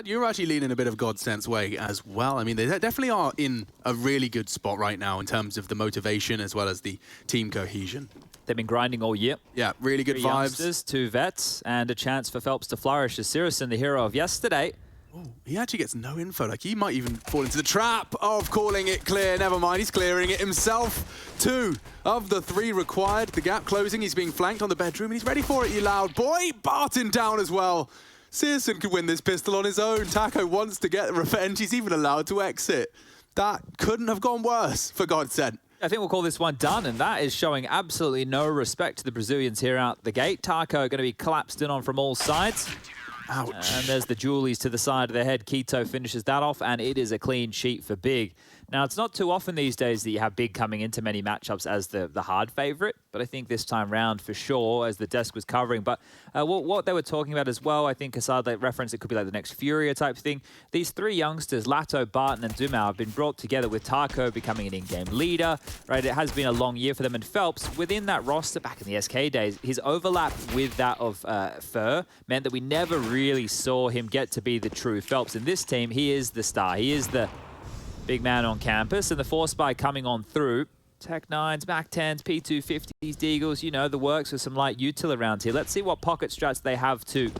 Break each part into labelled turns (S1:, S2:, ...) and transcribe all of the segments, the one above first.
S1: You're actually leaning a bit of GODSENT's way as well. I mean, they definitely are in a really good spot right now in terms of the motivation as well as the team cohesion.
S2: They've been grinding all year.
S1: Yeah, really good
S2: 3
S1: vibes.
S2: Youngsters, 2 vets, and a chance for Phelps to flourish as syrsoN, the hero of yesterday.
S1: Ooh, he actually gets no info. Like, he might even fall into the trap of calling it clear. Never mind, he's clearing it himself. 2 of the 3 required. The gap closing. He's being flanked on the bedroom, and he's ready for it, you loud boy. barton down as well. syrsoN could win this pistol on his own. Taco wants to get revenge. He's even allowed to exit. That couldn't have gone worse for GODSENT.
S2: I think we'll call this one done, and that is showing absolutely no respect to the Brazilians here out the gate. Taco going to be collapsed in on from all sides.
S1: Ouch.
S2: And there's the Julies to the side of their head. Keto finishes that off, and it is a clean sheet for Big. Now, it's not too often these days that you have Big coming into many matchups as the hard favorite, but I think this time round for sure, as the desk was covering. But what they were talking about as well, I think aside that reference, it could be like the next Furia type thing. These 3 youngsters, Latto, Barton, and Dumau, have been brought together with Taco becoming an in-game leader, right? It has been a long year for them, and Phelps, within that roster back in the SK days, his overlap with that of Fur meant that we never really saw him get to be the true Phelps. In this team, he is the star. He is the big man on campus, and the Force Buy coming on through. Tech 9s, Mac 10s, P250s, Deagles, you know, the works with some light util around here. Let's see what pocket strats they have to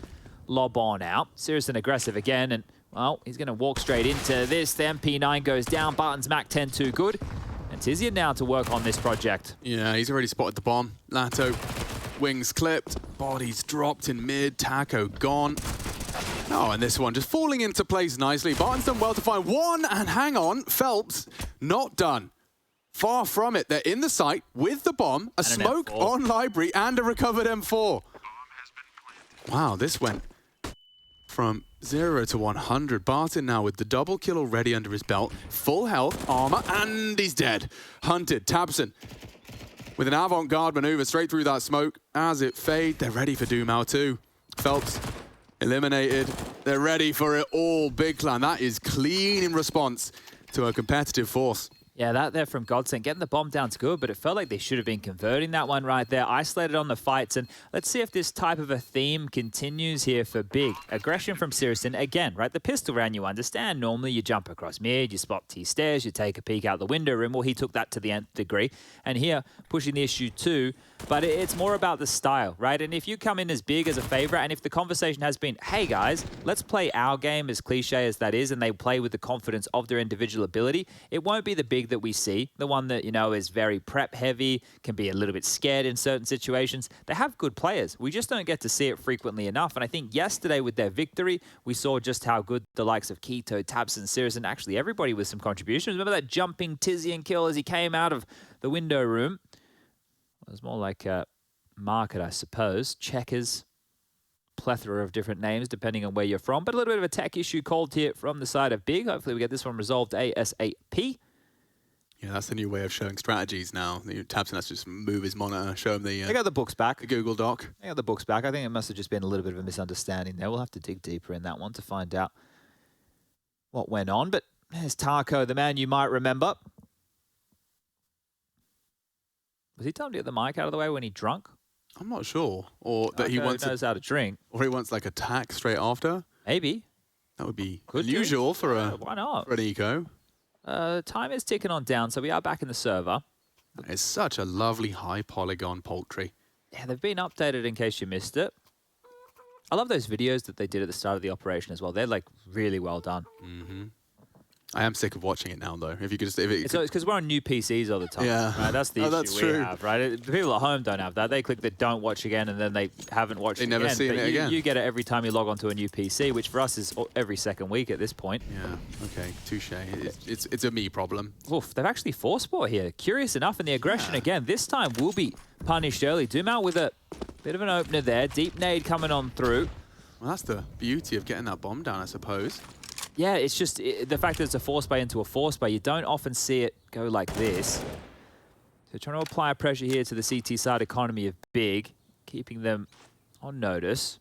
S2: lob on out. syrsoN aggressive again, and, well, he's going to walk straight into this. The MP9 goes down. Barton's Mac 10 too good. And Tizian now to work on this project.
S1: Yeah, he's already spotted the bomb. Latto, wings clipped, bodies dropped in mid, Taco gone. Oh, and this one just falling into place nicely. Barton's done well to find one, and hang on, Phelps not done. Far from it. They're in the site with the bomb, a smoke on library, and a recovered M4. Wow, this went from 0 to 100. Barton now with the double kill already under his belt. Full health, armor, and he's dead. Hunted, tabseN with an avant-garde maneuver straight through that smoke. As it fades, they're ready for Dumau too. Phelps eliminated. They're ready for it all. Big Clan, that is clean in response to a competitive force.
S2: Yeah, that there from GODSENT. Getting the bomb down's good, but it felt like they should have been converting that one right there. Isolated on the fights, and let's see if this type of a theme continues here for Big. Aggression from syrsoN, again, right? The pistol round, you understand. Normally, you jump across mid, you spot T stairs, you take a peek out the window room. Well, he took that to the nth degree. And here, pushing the issue too, but it's more about the style, right? And if you come in as Big as a favorite, and if the conversation has been, hey guys, let's play our game, as cliche as that is, and they play with the confidence of their individual ability, it won't be the Big that we see, the one that, you know, is very prep heavy, can be a little bit scared in certain situations. They have good players. We just don't get to see it frequently enough. And I think yesterday with their victory, we saw just how good the likes of Keto, tabseN, syrsoN, actually everybody with some contributions. Remember that jumping Tizian kill as he came out of the window room? It was more like a market, I suppose. Checkers, plethora of different names depending on where you're from, but a little bit of a tech issue called here from the side of Big. Hopefully we get this one resolved ASAP.
S1: Yeah, that's the new way of showing strategies now. tabseN has to just move his monitor, show him the...
S2: They got the books back.
S1: The Google Doc.
S2: They got the books back. I think it must have just been a little bit of a misunderstanding there. We'll have to dig deeper in that one to find out what went on. But there's Taco, the man you might remember. Was he telling me to get the mic out of the way when he drunk?
S1: I'm not sure. Or that he wants...
S2: knows how to drink.
S1: Or he wants like attack straight after.
S2: Maybe.
S1: That would be unusual for a...
S2: Why not?
S1: For an eco.
S2: Time is ticking on down, so we are back in the server.
S1: It's such a lovely high polygon poultry.
S2: Yeah, they've been updated in case you missed it. I love those videos that they did at the start of the operation as well. They're like really well done.
S1: Mm-hmm. I am sick of watching it now, though. If you could just... It's
S2: because we're on new PCs all the time.
S1: Yeah.
S2: Right? That's the issue we
S1: true.
S2: have, right? The people at home don't have that. They click the don't watch again, and then they haven't watched it again.
S1: They never see it again.
S2: You get it every time you log onto a new PC, which for us is every second week at this point.
S1: Yeah, okay, touche. It's a me problem.
S2: Oof, they've actually forced sport here. Curious enough, and the aggression again, this time will be punished early. Dumau with a bit of an opener there. Deep nade coming on through.
S1: Well, that's the beauty of getting that bomb down, I suppose.
S2: Yeah, it's just the fact that it's a force bay into a force bay. You don't often see it go like this. So trying to apply pressure here to the CT side economy of Big, keeping them on notice.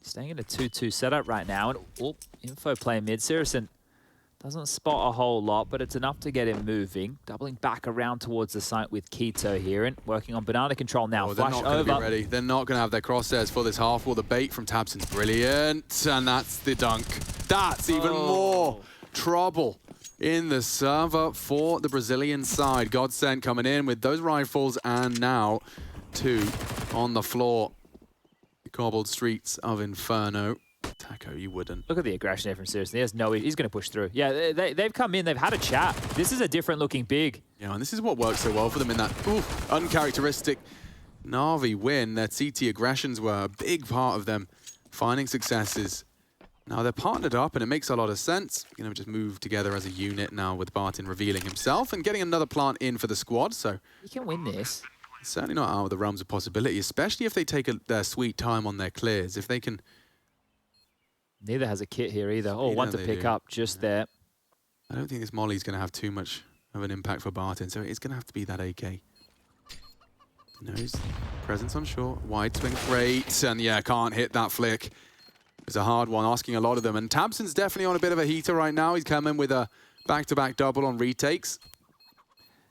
S2: Staying in a 2-2 setup right now. And info play mid. syrsoN Doesn't spot a whole lot, but it's enough to get him moving. Doubling back around towards the site with Keto here and working on banana control now.
S1: Oh, they're
S2: Flash
S1: not going to
S2: over.
S1: be ready. They're not going to have their crosshairs for this half wall. The bait from tabseN's brilliant, and that's the dunk. That's even more trouble in the server for the Brazilian side. GODSENT coming in with those rifles, and now 2 on the floor. The cobbled streets of Inferno. latto, you wouldn't.
S2: Look at the aggression here from syrsoN. He has no, he's going to push through. Yeah, they've come in, they've had a chat. This is a different looking big.
S1: Yeah, and this is what works so well for them in that uncharacteristic Na'Vi win. Their CT aggressions were a big part of them finding successes. Now they're partnered up, and it makes a lot of sense. You know, just move together as a unit now with Barton revealing himself and getting another plant in for the squad. So
S2: You can win this.
S1: it's certainly not out of the realms of possibility, especially if they take their sweet time on their clears. If they can...
S2: Neither has a kit here either. Oh, one to pick up just there.
S1: I don't think this Molly's going to have too much of an impact for Barton, so it's going to have to be that AK. Nose, presence on short, wide swing, great, and yeah, can't hit that flick. It's a hard one, asking a lot of them, and tabseN's definitely on a bit of a heater right now. He's coming with a back-to-back double on retakes.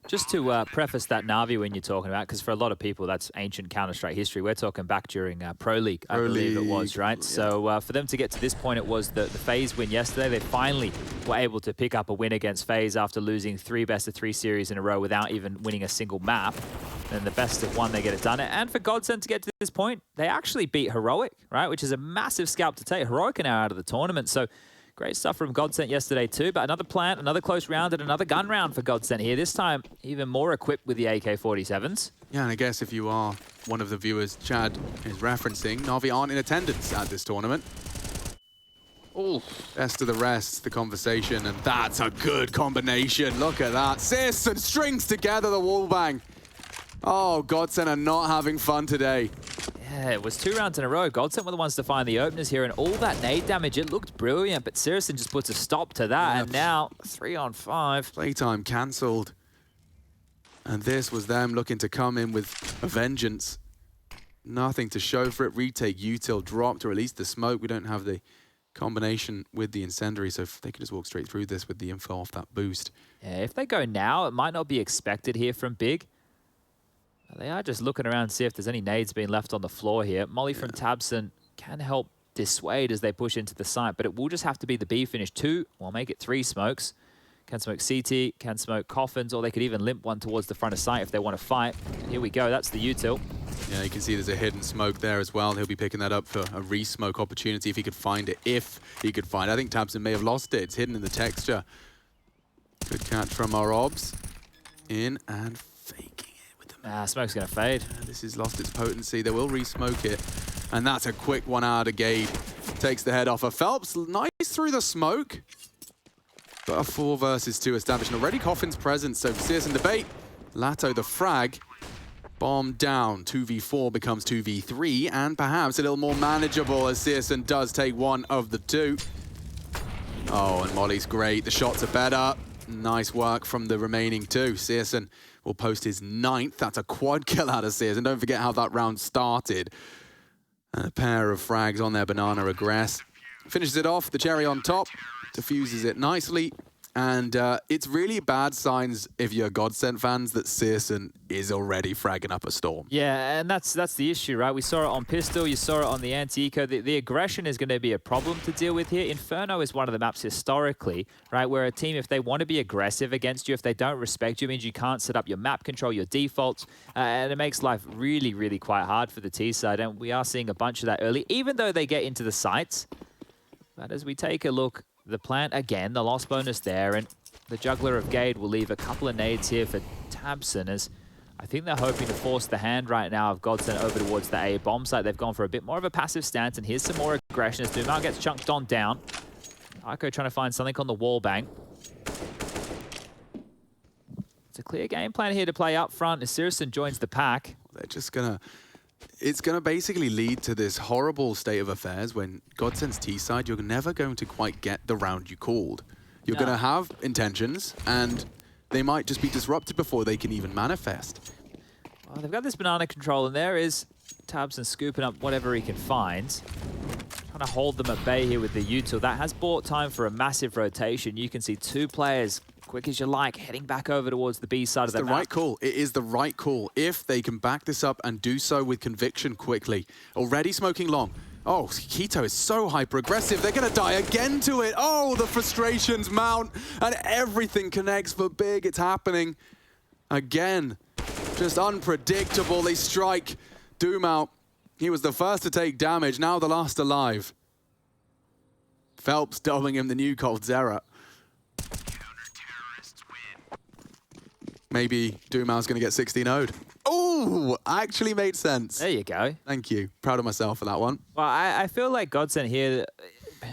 S2: Just to preface that Na'Vi when you're talking about, because for a lot of people that's ancient Counter-Strike history. We're talking back during Pro League, I believe it was, right? Yeah. So for them to get to this point, it was the FaZe win yesterday. They finally were able to pick up a win against FaZe after losing 3 best-of-3 series in a row without even winning a single map. And the best of 1, they get it done. And for GODSENT to get to this point, they actually beat Heroic, right? Which is a massive scalp to take. Heroic are now out of the tournament, so great stuff from GODSENT yesterday too, but another plant, another close round, and another gun round for GODSENT here. This time, even more equipped with the AK-47s.
S1: Yeah, and I guess if you are one of the viewers Chad is referencing, Na'Vi aren't in attendance at this tournament. Oh, best of the rest, the conversation, and that's a good combination. Look at that. syrsoN strings together the wall bang. Oh, GODSENT are not having fun today.
S2: Yeah, it was 2 rounds in a row. GODSENT were the ones to find the openers here, and all that nade damage, it looked brilliant, but syrsoN just puts a stop to that, and now 3 on 5.
S1: Playtime cancelled. And this was them looking to come in with a vengeance. Nothing to show for it. Retake, util dropped, or at least the smoke. We don't have the combination with the incendiary, so if they could just walk straight through this with the info off that boost.
S2: Yeah, if they go now, it might not be expected here from Big. They are just looking around to see if there's any nades being left on the floor here. Molly from tabseN can help dissuade as they push into the site, but it will just have to be the B finish. 2, we'll make it 3 smokes. Can smoke CT, can smoke coffins, or they could even limp one towards the front of site if they want to fight. Here we go, that's the util.
S1: Yeah, you can see there's a hidden smoke there as well. He'll be picking that up for a re-smoke opportunity if he could find it. If he could find it. I think tabseN may have lost it. It's hidden in the texture. Good catch from our obs. In and faking.
S2: Smoke's going to fade.
S1: This has lost its potency. They will re-smoke it. And that's a quick one out of Gade. Takes the head off of Phelps. Nice through the smoke. But a 4 versus 2 established. And already Coffin's present. So syrsoN debate. latto the frag. Bomb down. 2v4 becomes 2v3. And perhaps a little more manageable as syrsoN does take one of the 2. Oh, and Molly's great. The shots are better. Nice work from the remaining 2. syrsoN will post his 9th. That's a quad kill out of syrsoN. Don't forget how that round started. And a pair of frags on their banana aggress. Finishes it off, the cherry on top. Diffuses it nicely. And it's really bad signs if you're GODSENT fans that syrsoN is already fragging up a storm.
S2: Yeah, and that's the issue, right? We saw it on Pistol, you saw it on the anti-eco. The aggression is going to be a problem to deal with here. Inferno is one of the maps historically, right, where a team, if they want to be aggressive against you, if they don't respect you, it means you can't set up your map control, your defaults, and it makes life really, really quite hard for the T side. And we are seeing a bunch of that early, even though they get into the sites. But as we take a look, the plant again, the loss bonus there, and the juggler of Gade will leave a couple of nades here for tabseN, as I think they're hoping to force the hand right now of GODSENT over towards the A bomb site. They've gone for a bit more of a passive stance, and here's some more aggression as Dumal gets chunked on down. Ico trying to find something on the wall bang. It's a clear game plan here to play up front as syrsoN joins the pack.
S1: They're just gonna... It's going to basically lead to this horrible state of affairs when GODSENT's T side, you're never going to quite get the round you called. You're going to have intentions, and they might just be disrupted before they can even manifest.
S2: Well, they've got this banana control, and there is tabseN scooping up whatever he can find. trying to hold them at bay here with the util. That has bought time for a massive rotation. You can see 2 players, quick as you like, heading back over towards the B side of the map.
S1: It's the right call. It is the right call. If they can back this up and do so with conviction quickly. Already smoking long. Oh, Keto is so hyper-aggressive. They're going to die again to it. Oh, the frustrations mount and everything connects for Big. It's happening again. Just unpredictable. They strike Doom out. He was the first to take damage, now the last alive. Phelps dubbing him the new Coldzera. Maybe Doomau's going to get 16-0'd. Oh, actually made sense.
S2: There you go.
S1: Thank you. Proud of myself for that one.
S2: Well, I feel like GODSENT here,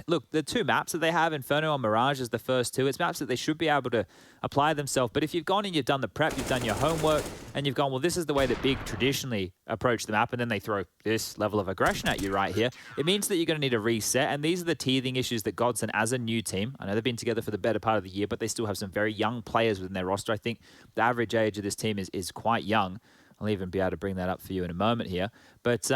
S2: look, the 2 maps that they have, Inferno and Mirage is the first 2. It's maps that they should be able to apply themselves. But if you've gone and you've done the prep, you've done your homework, and you've gone, well, this is the way that Big traditionally approach the map, and then they throw this level of aggression at you right here, it means that you're going to need a reset. And these are the teething issues that GODSENT, as a new team, I know they've been together for the better part of the year, but they still have some very young players within their roster. I think the average age of this team is quite young. I'll even be able to bring that up for you in a moment here. But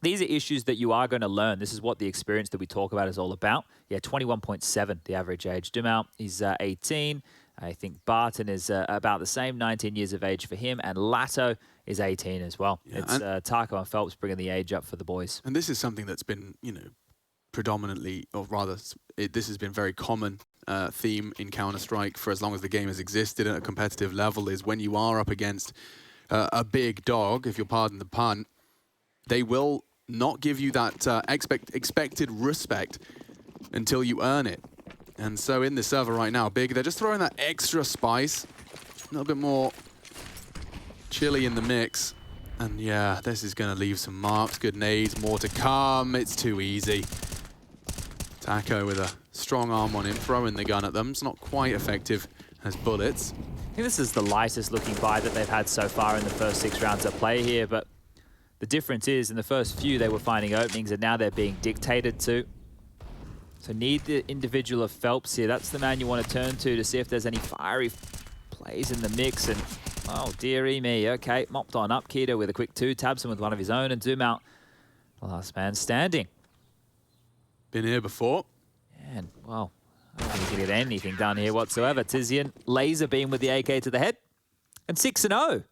S2: these are issues that you are going to learn. This is what the experience that we talk about is all about. Yeah, 21.7, the average age. Dumau is 18. I think Barton is about the same, 19 years of age for him. And Latto is 18 as well. Yeah, it's Taco and Phelps bringing the age up for the boys.
S1: And this is something that's been, predominantly, or rather, this has been very common theme in Counter-Strike for as long as the game has existed at a competitive level, is when you are up against a big dog, if you'll pardon the pun, they will not give you that expected respect until you earn it. And so in the server right now, Big, they're just throwing that extra spice, a little bit more chili in the mix. And yeah, this is going to leave some marks. Good nades, more to come. It's too easy. Taco with a strong arm on him, throwing the gun at them. It's not quite effective as bullets.
S2: I think this is the lightest looking buy that they've had so far in the first 6 rounds of play here, but the difference is in the first few they were finding openings and now they're being dictated to. So need the individual of Phelps here. That's the man you want to turn to see if there's any fiery plays in the mix. And oh, dearie me. Okay, mopped on up. Keto with a quick 2, tabseN with one of his own, and Doom out. The last man standing.
S1: Been here before.
S2: And, well, I don't think he can get anything done here whatsoever. tzyzyaN, laser beam with the AK to the head. And 6-0.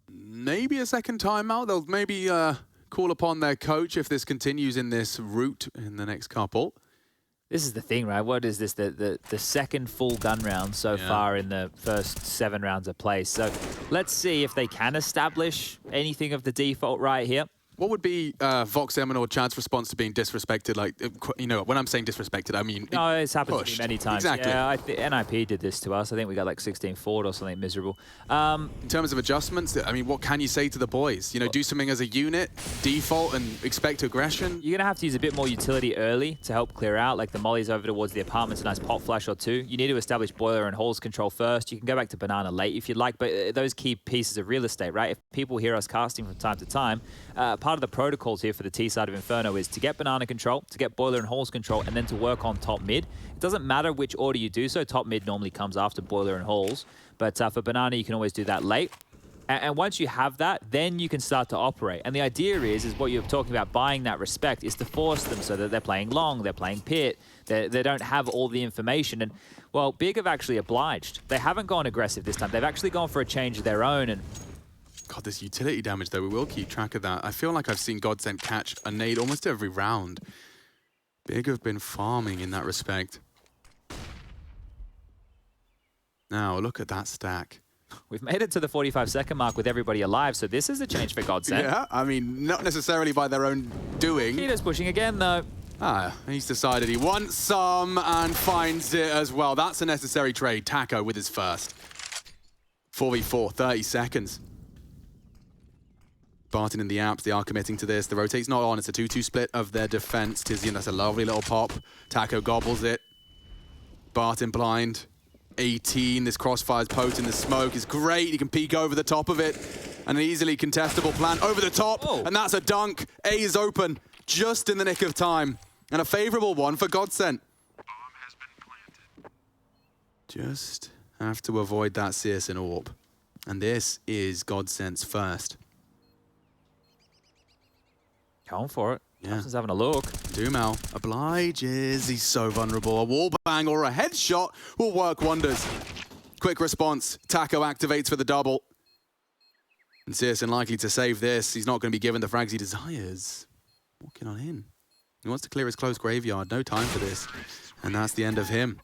S1: Maybe a second timeout. They'll maybe call upon their coach if this continues in this route in the next couple.
S2: This is the thing, right? What is this? The second full gun round so far in the first 7 rounds of play. So let's see if they can establish anything of the default right here.
S1: What would be voxeMIN or Chad's response to being disrespected? Like, when I'm saying disrespected, I mean
S2: no, it's happened to me many times.
S1: Exactly.
S2: Yeah, NIP did this to us. I think we got like 16 forward or something miserable.
S1: In terms of adjustments, I mean, what can you say to the boys? Do something as a unit, default, and expect aggression?
S2: You're going to have to use a bit more utility early to help clear out, like the mollies over towards the apartments, a nice pop flash or 2. You need to establish boiler and halls control first. You can go back to banana late if you'd like, but those key pieces of real estate, right? If people hear us casting from time to time, part of the protocols here for the T side of Inferno is to get banana control, to get boiler and halls control, and then to work on top mid. It doesn't matter which order you do so. Top mid normally comes after boiler and halls, but for banana, you can always do that late. And once you have that, then you can start to operate. And the idea is what you're talking about, buying that respect, is to force them so that they're playing long, they're playing pit, they don't have all the information. And, well, Big have actually obliged. They haven't gone aggressive this time. They've actually gone for a change of their own. And
S1: God, this utility damage, though, we will keep track of that. I feel like I've seen GODSENT catch a nade almost every round. Big have been farming in that respect. Now, look at that stack.
S2: We've made it to the 45-second mark with everybody alive, so this is a change for GODSENT.
S1: Yeah, I mean, not necessarily by their own doing.
S2: Keto's pushing again, though.
S1: He's decided he wants some and finds it as well. That's a necessary trade. Taco with his first. 4v4, 30 seconds. Barton in the apps, they are committing to this. The rotate's not on. It's a 2-2 split of their defense. tzyzyaN, that's a lovely little pop. Taco gobbles it. Barton blind. 18, this crossfire's potent. The smoke is great. You can peek over the top of it. And an easily contestable plant over the top. Oh. And that's a dunk. A is open just in the nick of time. And a favorable one for GODSENT.
S3: Bomb has been planted.
S1: Just have to avoid that syrsoN AWP. And this is GODSENT's first.
S2: Going for it.
S1: Yeah.
S2: tabseN's having a look.
S1: Dumao obliges. He's so vulnerable. A wall bang or a headshot will work wonders. Quick response. latto activates for the double. And syrsoN likely to save this. He's not going to be given the frags he desires. Walking on in. He wants to clear his close graveyard. No time for this. And that's the end of him.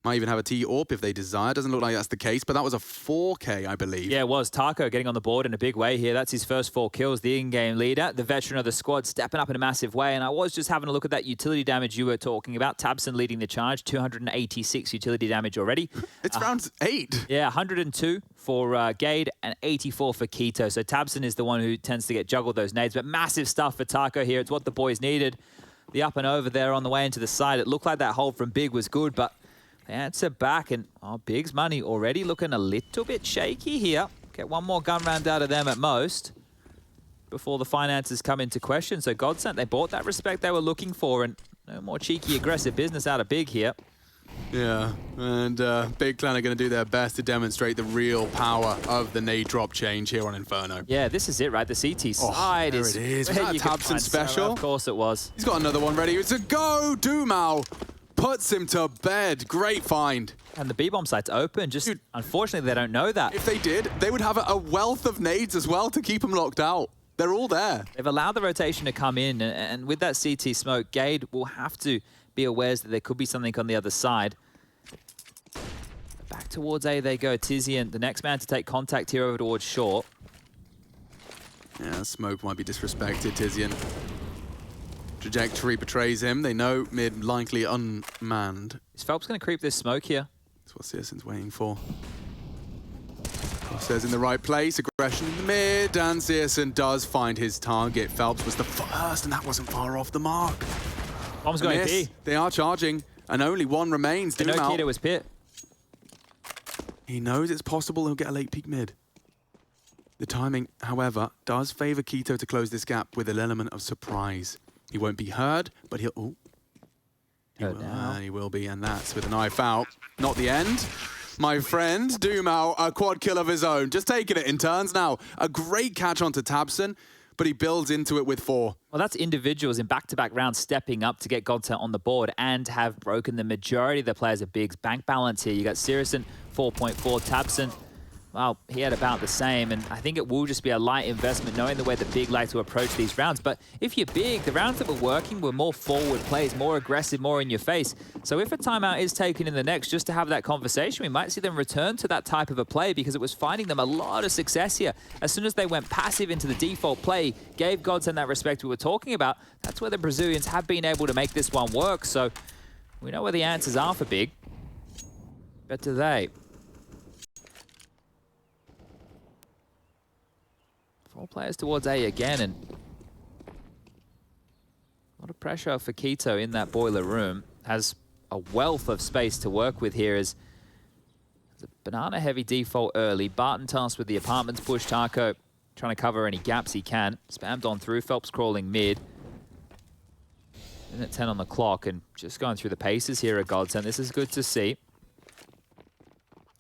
S1: Might even have a T-AWP if they desire. Doesn't look like that's the case, but that was a 4K, I believe.
S2: Yeah, it was. latto getting on the board in a big way here. That's his first 4 kills, the in-game leader, the veteran of the squad, stepping up in a massive way. And I was just having a look at that utility damage you were talking about. tabseN leading the charge, 286 utility damage already.
S1: It's round 8.
S2: Yeah, 102 for Gade and 84 for k1to. So tabseN is the one who tends to get juggled those nades, but massive stuff for latto here. It's what the boys needed. The up and over there on the way into the side. It looked like that hold from Big was good, but the answer back, and Big's money already looking a little bit shaky here. Get one more gun round out of them at most before the finances come into question. So GODSENT, they bought that respect they were looking for, and no more cheeky, aggressive business out of Big here.
S1: Yeah, and Big Clan are going to do their best to demonstrate the real power of the nade drop change here on Inferno.
S2: Yeah, this is it, right? The CT side
S1: there it is. Was that a tabseN special?
S2: Of course it was.
S1: He's got another one ready. It's a go! Dumao puts him to bed. Great find.
S2: And the B-bomb site's open. Just
S1: Dude,
S2: unfortunately, they don't know that.
S1: if they did, they would have a wealth of nades as well to keep them locked out. They're all there.
S2: They've allowed the rotation to come in, and with that CT smoke, Gade will have to be aware that there could be something on the other side. Back towards A they go. tzyN, the next man to take contact here over towards short.
S1: Yeah, smoke might be disrespected. tzyN. Trajectory betrays him. They know mid likely unmanned.
S2: Is Phelps going to creep this smoke here?
S1: That's what syrsoN's waiting for. Says in the right place, aggression in the mid, and syrsoN does find his target. Phelps was the first, and that wasn't far off the mark.
S2: Bomb's going B.
S1: They are charging, and only one remains.
S2: No k1to was pit.
S1: He knows it's possible he'll get a late peek mid. The timing, however, does favor k1to to close this gap with an element of surprise. He won't be heard, but he'll... Oh. He will be, and that's with a knife out. Not the end. My friend, Dumao, a quad kill of his own. Just taking it in turns now. A great catch onto tabseN, but he builds into it with 4.
S2: Well, that's individuals in back-to-back rounds stepping up to get GODSENT on the board and have broken the majority of the players of Big's bank balance here. You got syrsoN, 4.4, tabseN. Well, he had about the same, and I think it will just be a light investment knowing the way the Big like to approach these rounds. But if you're Big, the rounds that were working were more forward plays, more aggressive, more in your face. So if a timeout is taken in the next, just to have that conversation, we might see them return to that type of a play because it was finding them a lot of success here. As soon as they went passive into the default play, gave GODSENT that respect we were talking about, that's where the Brazilians have been able to make this one work. So we know where the answers are for Big. But do they? 4 players towards A again, and a lot of pressure for k1to in that boiler room. Has a wealth of space to work with here as the banana-heavy default early. Barton tasked with the apartments push. latto trying to cover any gaps he can. Spammed on through. Phelps crawling mid. Minute 10 on the clock, and just going through the paces here at GODSENT. This is good to see.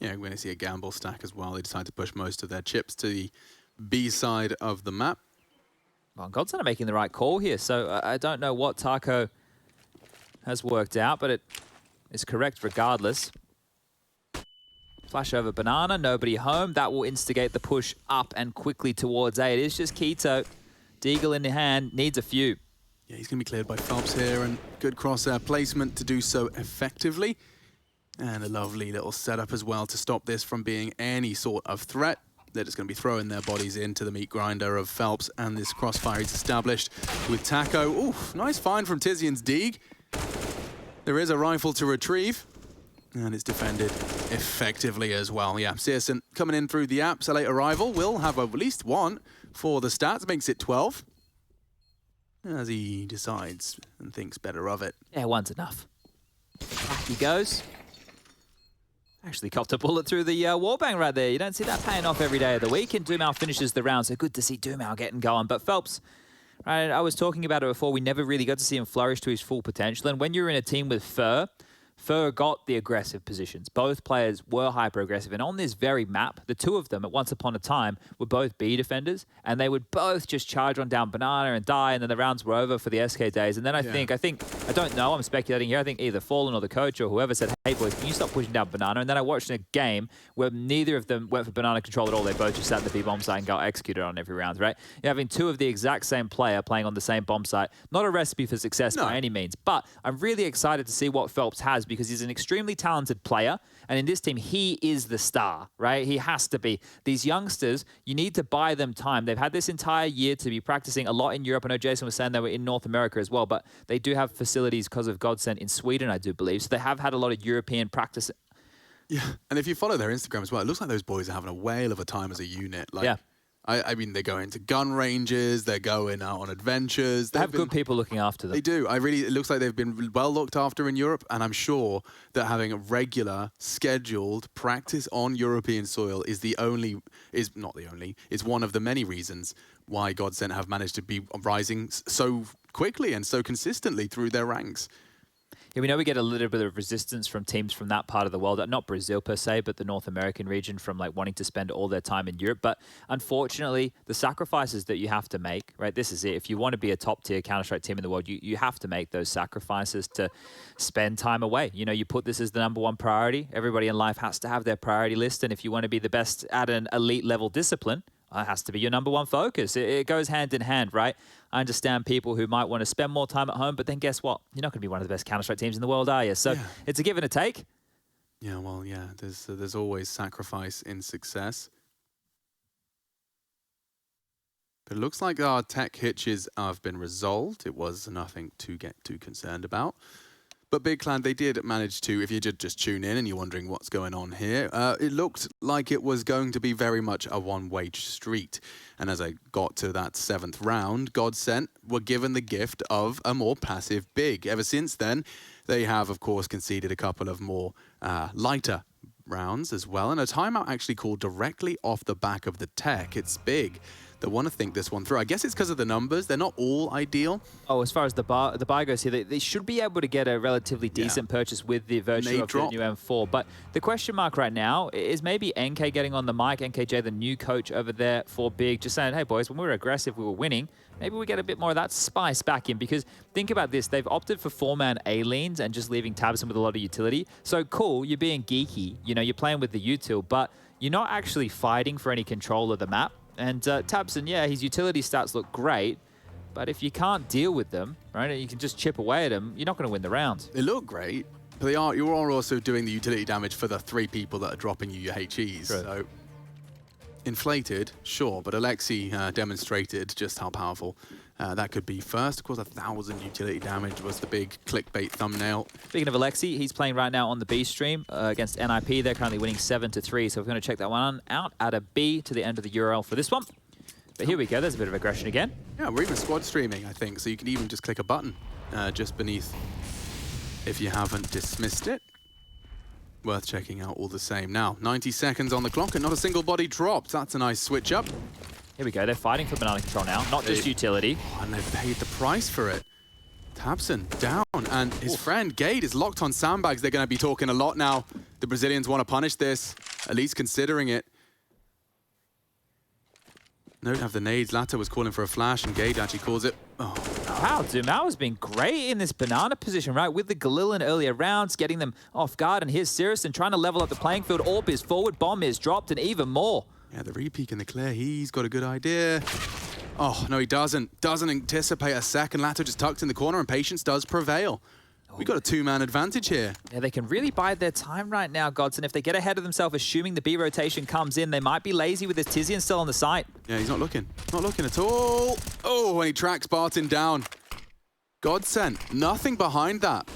S1: Yeah, we're going to see a gamble stack as well. They decide to push most of their chips to the B side of the map.
S2: Well, GODSENT are making the right call here, so I don't know what latto has worked out, but it is correct regardless. Flash over banana, nobody home. That will instigate the push up and quickly towards A. It is just k1to. Deagle in the hand, needs a few.
S1: Yeah, he's going to be cleared by Phelps here, and good crosshair placement to do so effectively. And a lovely little setup as well to stop this from being any sort of threat. They're just going to be throwing their bodies into the meat grinder of Phelps, and this crossfire is established with latto. Oof, nice find from tzyn's Deeg. There is a rifle to retrieve, and it's defended effectively as well. Yeah, syrsoN coming in through the absolute arrival will have at least 1 for the stats, makes it 12. As he decides and thinks better of it.
S2: Yeah, 1's enough. Back he goes. Actually copped a bullet through the wallbang right there. You don't see that paying off every day of the week, and Dumao finishes the round, so good to see Dumao getting going. But Phelps, right, I was talking about it before, we never really got to see him flourish to his full potential, and when you're in a team with Fur, forgot the aggressive positions. Both players were hyper-aggressive. And on this very map, the two of them at once upon a time were both B defenders, and they would both just charge on down banana and die, and then the rounds were over for the SK days. And then I don't know, I'm speculating here, I think either Fallen or the coach or whoever said, hey boys, can you stop pushing down banana? And then I watched a game where neither of them went for banana control at all. They both just sat in the B bomb site and got executed on every round, right? You're having two of the exact same player playing on the same bomb site. Not a recipe for success by any means, but I'm really excited to see what Phelps has, because he's an extremely talented player. And in this team, he is the star, right? He has to be. These youngsters, you need to buy them time. They've had this entire year to be practicing a lot in Europe. I know Jason was saying they were in North America as well, but they do have facilities because of GODSENT in Sweden, I do believe. So they have had a lot of European practice.
S1: Yeah, and if you follow their Instagram as well, it looks like those boys are having a whale of a time as a unit. Like,
S2: yeah.
S1: I mean, they're going to gun ranges, they're going out on adventures.
S2: They have good people looking after them.
S1: They do. It looks like they've been well looked after in Europe, and I'm sure that having a regular, scheduled practice on European soil is one of the many reasons why GODSENT have managed to be rising so quickly and so consistently through their ranks.
S2: Yeah, we know we get a little bit of resistance from teams from that part of the world, not Brazil per se, but the North American region, from like wanting to spend all their time in Europe. But unfortunately, the sacrifices that you have to make, right? This is it. If you want to be a top tier Counter-Strike team in the world, you have to make those sacrifices to spend time away. You know, you put this as the #1 priority. Everybody in life has to have their priority list. And if you want to be the best at an elite level discipline, it has to be your #1 focus. It goes hand in hand, right? I understand people who might want to spend more time at home, but then guess what? You're not going to be one of the best Counter-Strike teams in the world, are you? So it's a give and a take.
S1: Yeah, well, yeah, there's always sacrifice in success. But it looks like our tech hitches have been resolved. It was nothing to get too concerned about. But Big Clan, they did manage to, if you did just tune in and you're wondering what's going on here, it looked like it was going to be very much a one-way street. And as I got to that 7th round, GODSENT were given the gift of a more passive Big. Ever since then, they have, of course, conceded a couple of more lighter rounds as well. And a timeout actually called directly off the back of the tech. It's Big that want to think this one through. I guess it's because of the numbers. They're not all ideal.
S2: Oh, as far as the buy goes here, they should be able to get a relatively decent purchase with the virtue of the new M4. But the question mark right now is maybe NK getting on the mic, NKJ, the new coach over there for Big, just saying, hey, boys, when we were aggressive, we were winning. Maybe we get a bit more of that spice back in, because think about this. They've opted for 4-man A-leans and just leaving tabseN with a lot of utility. So cool, you're being geeky. You know, you're playing with the util, but you're not actually fighting for any control of the map. And tabseN, yeah, his utility stats look great, but if you can't deal with them, right, you can just chip away at them, you're not going to win the round.
S1: They look great, but you are also doing the utility damage for the 3 people that are dropping you your HEs. True. So inflated, sure, but Alexi demonstrated just how powerful that could be first. Of course, 1,000 utility damage was the big clickbait thumbnail.
S2: Speaking of Alexi, he's playing right now on the B stream against NIP. They're currently winning 7-3, so we're going to check that one out. Add a B to the end of the URL for this one. But here we go, there's a bit of aggression again.
S1: Yeah, we're even squad streaming, I think, so you can even just click a button just beneath if you haven't dismissed it. Worth checking out all the same. Now, 90 seconds on the clock and not a single body dropped. That's a nice switch up.
S2: Here we go, they're fighting for banana control now, not just utility.
S1: Oh, and they've paid the price for it. tabseN down, and his friend Gade is locked on sandbags. They're going to be talking a lot now. The Brazilians want to punish this, at least considering it. No, don't have the nades. Latto was calling for a flash, and Gade actually calls it. Oh.
S2: Wow, Dumao has been great in this banana position, right? With the Galil in earlier rounds, getting them off guard, and here's syrsoN trying to level up the playing field. Orb is forward, bomb is dropped, and even more.
S1: Yeah, the repeak in the clear, he's got a good idea. Oh, no, he doesn't. Doesn't anticipate a second. Latto just tucked in the corner, and patience does prevail. We got a 2-man advantage here.
S2: Yeah, they can really bide their time right now, GODSENT. If they get ahead of themselves, assuming the B rotation comes in, they might be lazy with this tabseN still on the site.
S1: Yeah, he's not looking. Not looking at all. Oh, when he tracks Barton down. GODSENT, nothing behind that.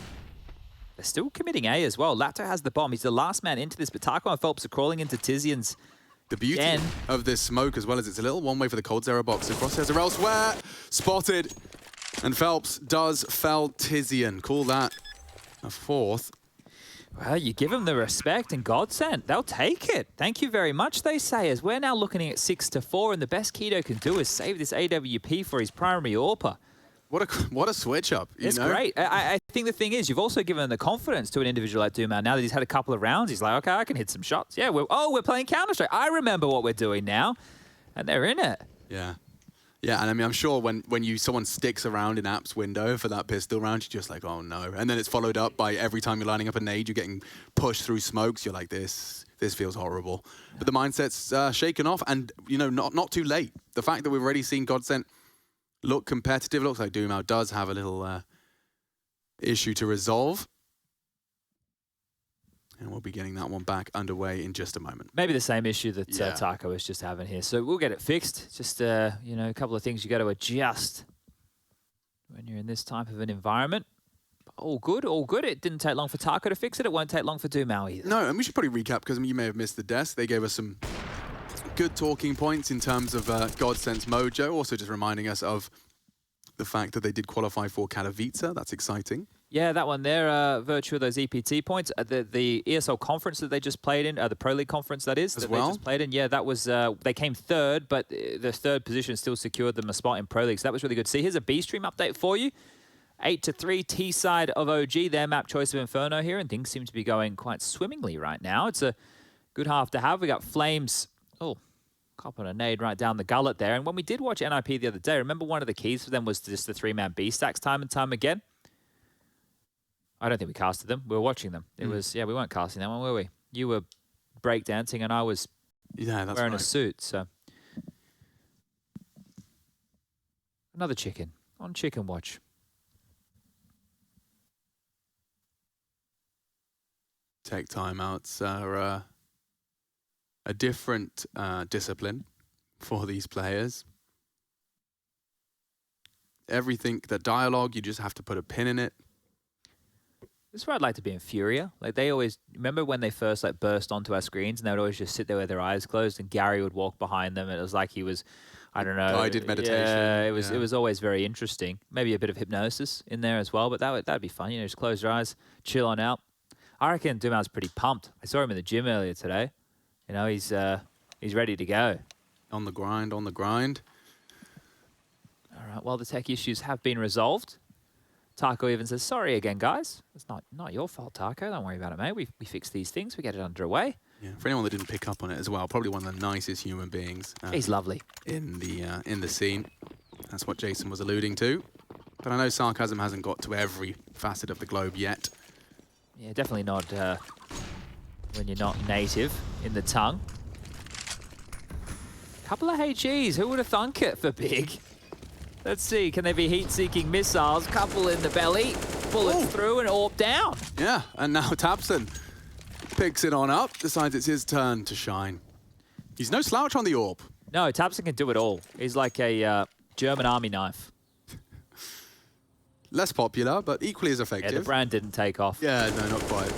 S2: They're still committing A as well. Latto has the bomb. He's the last man into this, but Taco and Phelps are crawling into tabseN's.
S1: The beauty of this smoke as well is it's a little one-way for the cold zero box. The crosshairs are elsewhere. Spotted. And Phelps does fell tabseN. Call that a 4th.
S2: Well, you give them the respect, and GODSENT, they'll take it. Thank you very much, they say, as we're now looking at 6-4, and the best Keto can do is save this AWP for his primary AWPer.
S1: What a switch up, you
S2: It's
S1: know?
S2: great. I think the thing is, you've also given the confidence to an individual like Doom. Now that he's had a couple of rounds, he's like, okay, I can hit some shots. Yeah, we're playing Counter-Strike. I remember what we're doing now. And they're in it.
S1: Yeah. Yeah, and I mean, I'm sure when someone sticks around in App's window for that pistol round, you're just like, oh no. And then it's followed up by every time you're lining up a nade, you're getting pushed through smokes. You're like, this feels horrible. Yeah. But the mindset's shaken off, and you know, not too late. The fact that we've already seen GODSENT look competitive, looks like Doom does have a little issue to resolve. And we'll be getting that one back underway in just a moment.
S2: Maybe the same issue that Taco is just having here. So we'll get it fixed. Just, you know, a couple of things you got to adjust when you're in this type of an environment. All good, all good. It didn't take long for Taco to fix it. It won't take long for Doomao either.
S1: No, and we should probably recap, because you may have missed the desk. They gave us some good talking points in terms of GODSENT's mojo. Also just reminding us of the fact that they did qualify for Katowice. That's exciting.
S2: Yeah, that one there, virtue of those EPT points. The ESL conference that they just played in, the Pro League conference that is, they just played in. Yeah, that was, they came third, but the third position still secured them a spot in Pro League. So that was really good to see. Here's a B-Stream update for you. 8-3 T-side of OG, their map choice of Inferno here, and things seem to be going quite swimmingly right now. It's a good half to have. We got Flames, copping a nade right down the gullet there. And when we did watch NIP the other day, remember one of the keys for them was just the three-man B-stacks time and time again? I don't think we casted them. We were watching them. It was, we weren't casting that one, were we? You were breakdancing and I was wearing a suit, so. Another chicken on Chicken Watch.
S1: Take timeouts are a different discipline for these players. Everything, the dialogue, you just have to put a pin in it.
S2: This is where I'd like to be in Furia. Like, they always, remember when they first like burst onto our screens and they would always just sit there with their eyes closed and Gary would walk behind them and it was like he was, I don't know.
S1: Guided meditation.
S2: Yeah, it was always very interesting. Maybe a bit of hypnosis in there as well, but that'd be fun. You know, just close your eyes, chill on out. I reckon Dumao's pretty pumped. I saw him in the gym earlier today. You know, he's ready to go.
S1: On the grind, on the grind.
S2: All right, well, the tech issues have been resolved. Taco even says, sorry again, guys. It's not your fault, Taco. Don't worry about it, mate. We fix these things. We get it underway.
S1: Yeah, for anyone that didn't pick up on it as well, probably one of the nicest human beings.
S2: He's lovely.
S1: In the scene. That's what Jason was alluding to. But I know sarcasm hasn't got to every facet of the globe yet.
S2: Yeah, definitely not when you're not native in the tongue. Couple of HEs. Who would have thunk it for Big? Let's see, can they be heat-seeking missiles? Couple in the belly, bullets through and AWP down.
S1: Yeah, and now tabseN picks it on up, decides it's his turn to shine. He's no slouch on the AWP.
S2: No, tabseN can do it all. He's like a German army knife.
S1: Less popular, but equally as effective.
S2: Yeah, the brand didn't take off.
S1: Yeah, no, not quite.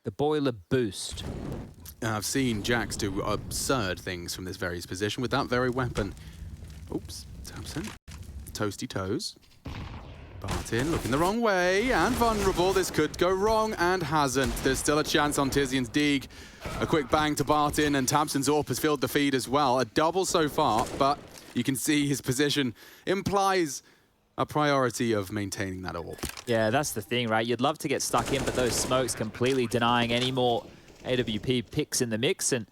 S2: The boiler boost.
S1: I've seen Jax do absurd things from this very position with that very weapon. Oops, tabseN. Toasty toes. Bartin looking the wrong way and vulnerable. This could go wrong and hasn't. There's still a chance on Tizian's Deeg. A quick bang to Bartin and tabseN's AWP has filled the feed as well. A double so far, but you can see his position implies a priority of maintaining that AWP.
S2: Yeah, that's the thing, right? You'd love to get stuck in, but those smokes completely denying any more AWP picks in the mix. And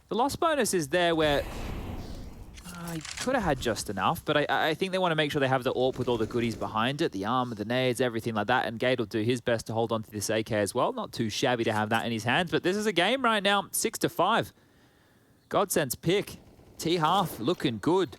S2: the loss bonus is there where I could have had just enough, but I think they want to make sure they have the AWP with all the goodies behind it, the armor, the nades, everything like that, and Gade will do his best to hold on to this AK as well. Not too shabby to have that in his hands, but this is a game right now, 6-5. GODSENT's pick. T-half looking good.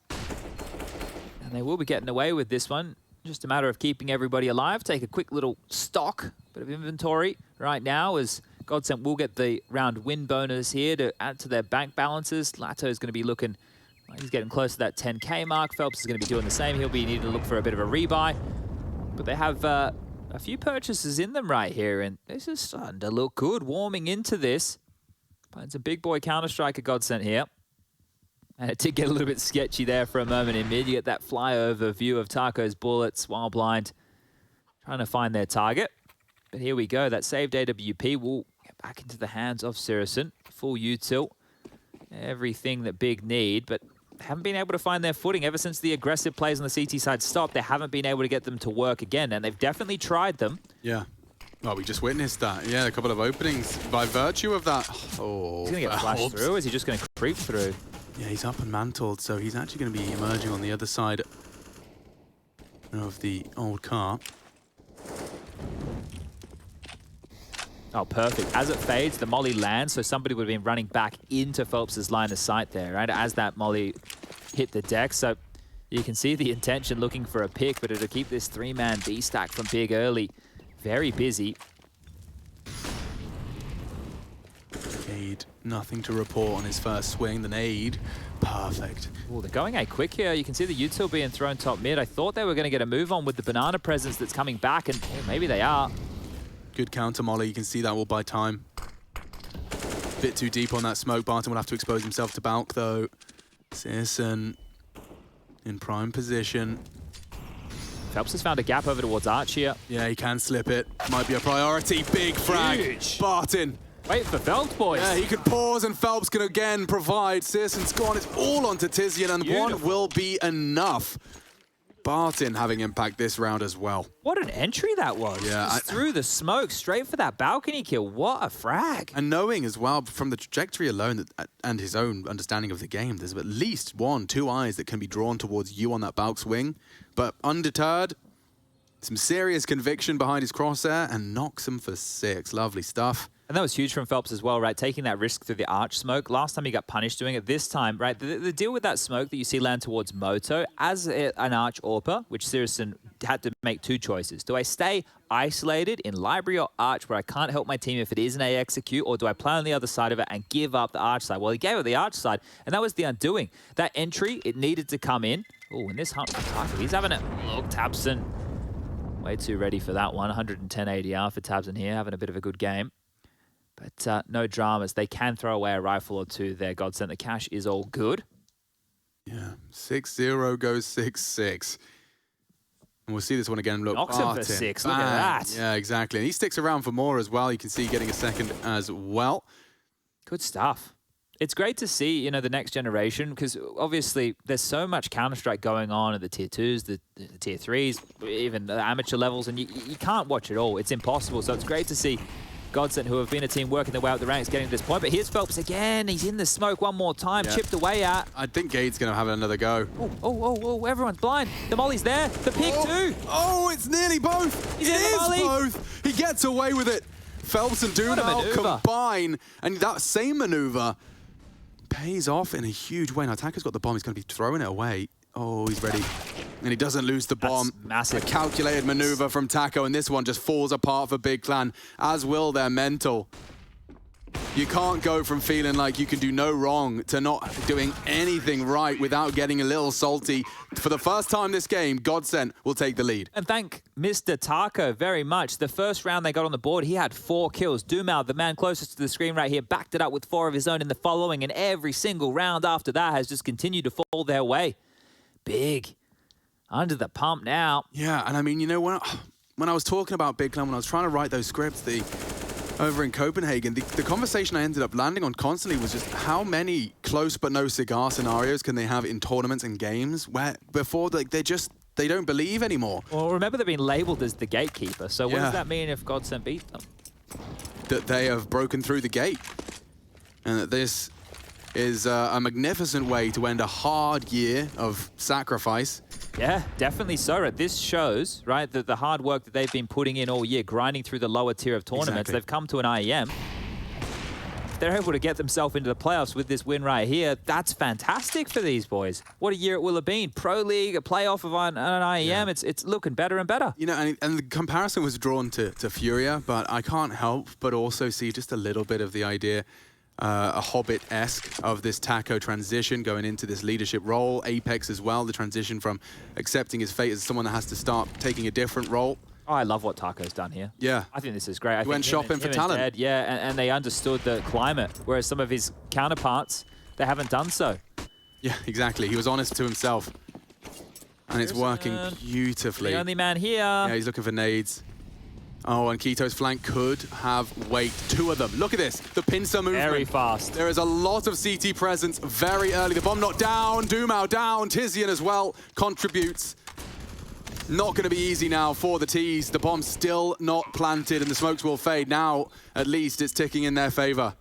S2: And they will be getting away with this one. Just a matter of keeping everybody alive. Take a quick little stock, bit of inventory right now as GODSENT will get the round win bonus here to add to their bank balances. Latto is going to be looking, he's getting close to that 10K mark. Phelps is going to be doing the same. He'll be needing to look for a bit of a rebuy. But they have a few purchases in them right here, and this is starting to look good. Warming into this. Playing some big boy Counter-Strike at GODSENT here. And it did get a little bit sketchy there for a moment in mid. You get that flyover view of Taco's bullets while blind, trying to find their target. But here we go. That saved AWP will get back into the hands of syrsoN. Full util. Everything that Big need, but haven't been able to find their footing ever since the aggressive plays on the CT side stopped. They haven't been able to get them to work again, and they've definitely tried them.
S1: Yeah. Well, we just witnessed that. Yeah, a couple of openings by virtue of that. Oh,
S2: He's going to get flashed through, or is he just going to creep through?
S1: Yeah, he's up and mantled, so he's actually going to be emerging on the other side of the old car.
S2: Oh, perfect. As it fades, the molly lands, so somebody would have been running back into Phelps' line of sight there, right? As that molly hit the deck. So you can see the intention looking for a pick, but it'll keep this three-man B stack from Big early very busy.
S1: Nade, nothing to report on his first swing. The nade, perfect.
S2: Oh, they're going A quick here. You can see the util being thrown top mid. I thought they were going to get a move on with the banana presence that's coming back, and maybe they are.
S1: Good counter molly. You can see that will buy time. Bit too deep on that smoke. Barton will have to expose himself to Balk, though. syrsoN in prime position.
S2: Phelps has found a gap over towards Arch here.
S1: Yeah, he can slip it. Might be a priority. Big frag.
S2: Huge.
S1: Barton.
S2: Wait for Phelps, boys.
S1: Yeah, he could pause and Phelps can again provide. syrsoN's gone. It's all onto Tizian, and one will be enough. Barton having impact this round as well.
S2: What an entry that was.
S1: Yeah,
S2: Just through the smoke, straight for that balcony kill. What a frag.
S1: And knowing as well, from the trajectory alone that, and his own understanding of the game, there's at least 1-2 eyes that can be drawn towards you on that Balk swing. But undeterred, some serious conviction behind his crosshair and knocks him for 6. Lovely stuff.
S2: And that was huge from Phelps as well, right? Taking that risk through the arch smoke. Last time he got punished doing it. This time, right? The deal with that smoke that you see land towards Moto, as an arch AWPer, which syrsoN had to make 2 choices. Do I stay isolated in library or arch where I can't help my team if it is an A execute, or do I play on the other side of it and give up the arch side? Well, he gave up the arch side, and that was the undoing. That entry, it needed to come in. Oh, and this hunt from Taco, he's having it. Look, tabseN. Way too ready for that one. 110 ADR for tabseN here, having a bit of a good game. But no dramas. They can throw away a rifle or 2 there, GODSENT. The cash is all good.
S1: Yeah, 6-0 goes 6-6. And we'll see this one again. Look,
S2: Knocks him for 6. Look at that.
S1: Yeah, exactly. And he sticks around for more as well. You can see getting a second as well.
S2: Good stuff. It's great to see, you know, the next generation, because obviously there's so much Counter-Strike going on at the tier 2s, the tier 3s, even the amateur levels, and you can't watch it all. It's impossible. So it's great to see GODSENT, who have been a team working their way up the ranks, getting to this point. But here's Phelps again. He's in the smoke one more time, chipped away at.
S1: I think Gade's going to have another go.
S2: Oh, everyone's blind. The molly's there. The pick too.
S1: Oh, it's nearly both.
S2: He's
S1: it
S2: in the
S1: is
S2: molly.
S1: both. He gets away with it. Phelps and Dumal combine, and that same maneuver pays off in a huge way. Now, Attacker's got the bomb. He's going to be throwing it away. Oh, he's ready. And he doesn't lose the bomb.
S2: That's massive.
S1: A calculated maneuver from Taco, and this one just falls apart for Big Clan, as will their mental. You can't go from feeling like you can do no wrong to not doing anything right without getting a little salty. For the first time this game, GODSENT will take the lead.
S2: And thank Mr. Taco very much. The first round they got on the board, he had 4 kills. Dumal, the man closest to the screen right here, backed it up with 4 of his own in the following, and every single round after that has just continued to fall their way. Big. Under the pump now.
S1: Yeah, and I mean, you know, when I was talking about Big Clan, when I was trying to write those scripts, over in Copenhagen, the conversation I ended up landing on constantly was just how many close but no cigar scenarios can they have in tournaments and games where before they don't believe anymore.
S2: Well, remember they've been labeled as the gatekeeper, so what does that mean if GODSENT beat them?
S1: That they have broken through the gate, and that this is a magnificent way to end a hard year of sacrifice.
S2: Yeah, definitely so. Right? This shows, right, that the hard work that they've been putting in all year, grinding through the lower tier of tournaments, they've come to an IEM. If they're able to get themselves into the playoffs with this win right here, that's fantastic for these boys. What a year it will have been. Pro League, a playoff of an IEM, it's looking better and better.
S1: You know, and the comparison was drawn to Furia, but I can't help but also see just a little bit of the idea, a Hobbit-esque of this Taco transition going into this leadership role. Apex as well, the transition from accepting his fate as someone that has to start taking a different role.
S2: Oh, I love what Taco's done here.
S1: Yeah.
S2: I think this is great.
S1: He went shopping for talent.
S2: Ed, yeah, and they understood the climate, whereas some of his counterparts, they haven't done so.
S1: Yeah, exactly. He was honest to himself. And it's working beautifully.
S2: The only man here.
S1: Yeah, he's looking for nades. Oh, and Keto's flank could have weight. 2 of them. Look at this. The pincer movement.
S2: Very fast.
S1: There is a lot of CT presence very early. The bomb not down. Dumao down. tzyzyaN as well contributes. Not going to be easy now for the T's. The bomb's still not planted and the smokes will fade. Now, at least, it's ticking in their favor.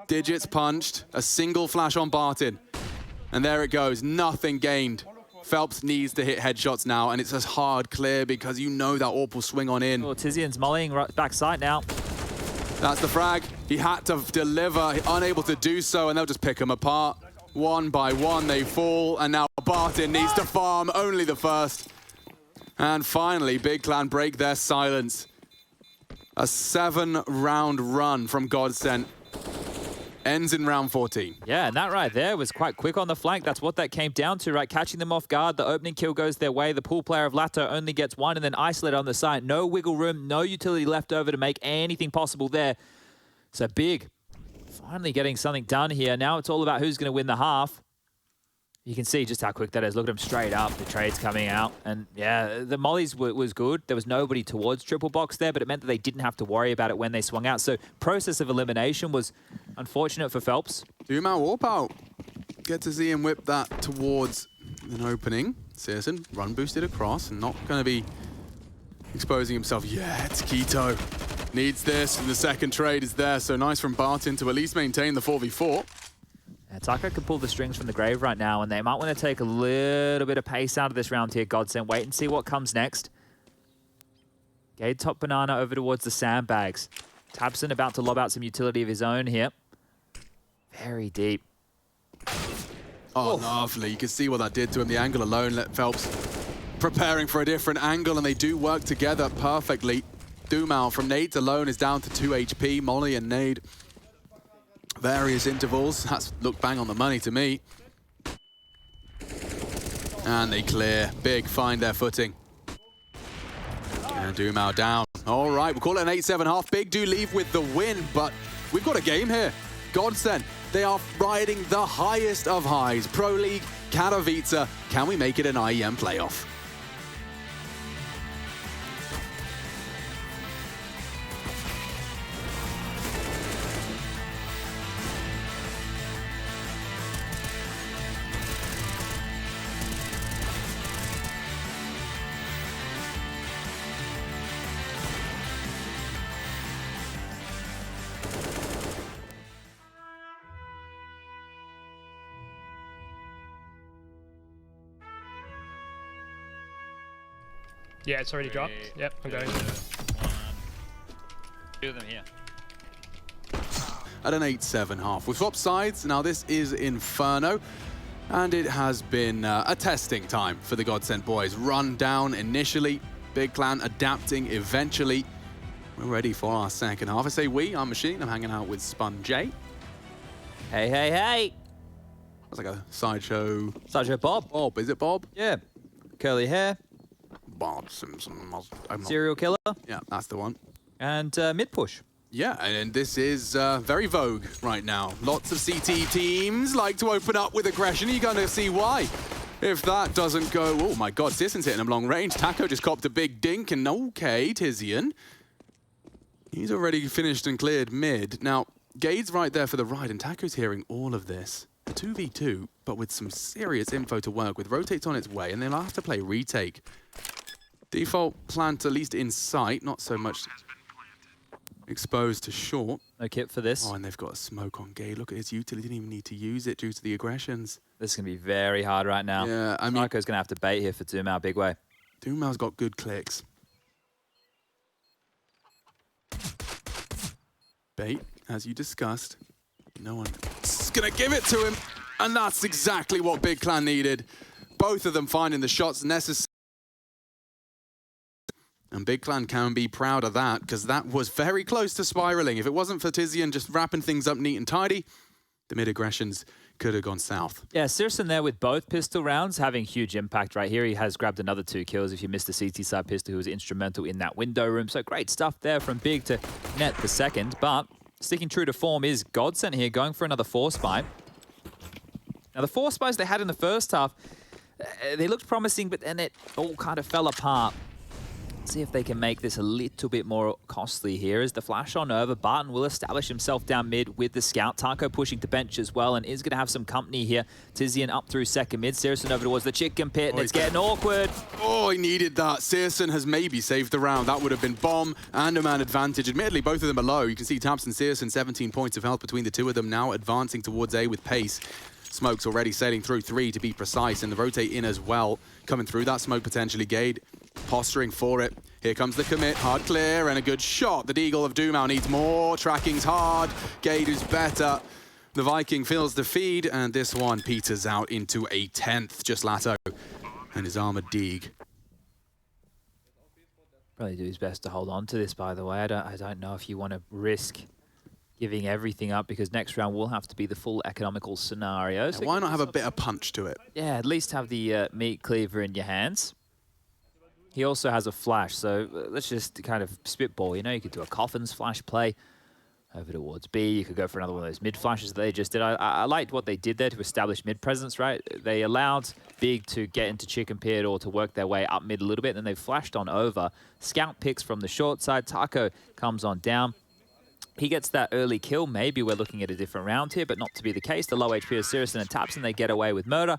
S1: Digits punched. A single flash on Barton. And there it goes. Nothing gained. Phelps needs to hit headshots now, and it's a hard clear because you know that AWP will swing on in.
S2: Oh, tzyzyaN's mollying right back side now.
S1: That's the frag. He had to deliver, unable to do so, and they'll just pick him apart. 1 by 1, they fall, and now Barton needs to farm only the first. And finally, Big Clan break their silence. A 7-round run from GODSENT ends in round 14.
S2: Yeah, and that right there was quite quick on the flank. That's what that came down to, right? Catching them off guard. The opening kill goes their way. The pool player of latto only gets 1 and then isolated on the side. No wiggle room, no utility left over to make anything possible there. So Big finally getting something done here. Now it's all about who's going to win the half. You can see just how quick that is. Look at him straight up. The trade's coming out. And yeah, the mollies was good. There was nobody towards triple box there, but it meant that they didn't have to worry about it when they swung out. So process of elimination was unfortunate for Phelps.
S1: Dumao warp out. Get to see him whip that towards an opening. syrsoN run boosted across and not going to be exposing himself yet. Keto needs this, and the second trade is there. So nice from Barton to at least maintain the 4v4.
S2: Taco can pull the strings from the grave right now, and they might want to take a little bit of pace out of this round here, GODSENT. Wait and see what comes next. Gade top banana over towards the sandbags. tabseN about to lob out some utility of his own here. Very deep.
S1: Oh, lovely. You can see what that did to him. The angle alone let Phelps preparing for a different angle, and they do work together perfectly. Dumao from nades alone is down to 2 HP. Molly and nade. Various intervals. That's looked bang on the money to me. And they clear. Big find their footing. And Dumao down. All right, we'll call it an 8-7 half. Big do leave with the win, but we've got a game here. GODSENT, they are riding the highest of highs. Pro League, Katowice. Can we make it an IEM playoff?
S4: Yeah, it's already dropped. Yep, I'm going.
S2: 2 of them here.
S1: At an 8-7 half. We've swapped sides. Now this is Inferno. And it has been a testing time for the GODSENT boys. Run down initially. Big Clan adapting eventually. We're ready for our second half. I say we, I'm Machine. I'm hanging out with Spun J.
S2: Hey, hey, hey.
S1: That's like a sideshow.
S2: Sideshow Bob.
S1: Bob, is it Bob?
S2: Yeah. Curly hair.
S1: Bob Simpson.
S2: Serial killer.
S1: Yeah, that's the one.
S2: And mid push.
S1: Yeah, and this is very vogue right now. Lots of CT teams like to open up with aggression. You're going to see why. If that doesn't go... Oh, my God, syrsoN's hitting him long range. Taco just copped a big dink, and okay, tzyzyaN. He's already finished and cleared mid. Now, Gade's right there for the ride, and Taco's hearing all of this. A 2v2, but with some serious info to work with. Rotate's on its way, and they'll have to play retake. Default plant at least in sight, not so much exposed to short.
S2: No kit for this.
S1: Oh, and they've got a smoke on Gade. Look at his utility. Didn't even need to use it due to the aggressions.
S2: This is going to be very hard right now.
S1: Yeah, I mean...
S2: Taco's going to have to bait here for Dumao big way.
S1: Dumao's got good clicks. Bait, as you discussed. No one's going to give it to him. And that's exactly what Big Clan needed. Both of them finding the shots necessary. And Big Clan can be proud of that, because that was very close to spiraling. If it wasn't for tzyzyaN just wrapping things up neat and tidy, the mid-aggressions could have gone south.
S2: Yeah, syrsoN there with both pistol rounds having huge impact right here. He has grabbed another 2 kills if you missed the CT side pistol, who was instrumental in that window room. So great stuff there from Big to net the second. But sticking true to form is GODSENT here, going for another 4 spy. Now, the 4 spies they had in the first half, they looked promising, but then it all kind of fell apart. See if they can make this a little bit more costly here. As the flash on over, Barton will establish himself down mid with the scout. Taco pushing to bench as well and is going to have some company here. tabseN up through second mid. syrsoN over towards the chicken pit, and it's getting awkward.
S1: Oh, he needed that. syrsoN has maybe saved the round. That would have been bomb and a man advantage. Admittedly, both of them are low. You can see tabseN, syrsoN, 17 points of health between the two of them, now advancing towards A with pace. Smoke's already sailing through 3 to be precise, and the rotate in as well. Coming through that smoke potentially. Gade posturing for it. Here comes the commit, hard clear, and a good shot. The Deagle of Doomau needs more. Tracking's hard. Gade is better. The Viking feels the feed, and this one peters out into a 10th. Just latto and his armored Deeg.
S2: Probably do his best to hold on to this, by the way. I don't know if you want to risk giving everything up, because next round will have to be the full economical scenario. So
S1: why not have a bit of punch to it?
S2: Yeah, at least have the meat cleaver in your hands. He also has a flash, so let's just kind of spitball. You know, you could do a Coffin's flash play over towards B. You could go for another one of those mid flashes that they just did. I liked what they did there to establish mid presence, right? They allowed Big to get into chicken pit or to work their way up mid a little bit, and then they flashed on over. Scout picks from the short side. Taco comes on down. He gets that early kill. Maybe we're looking at a different round here, but not to be the case. The low HP of syrsoN and tabseN, they get away with murder.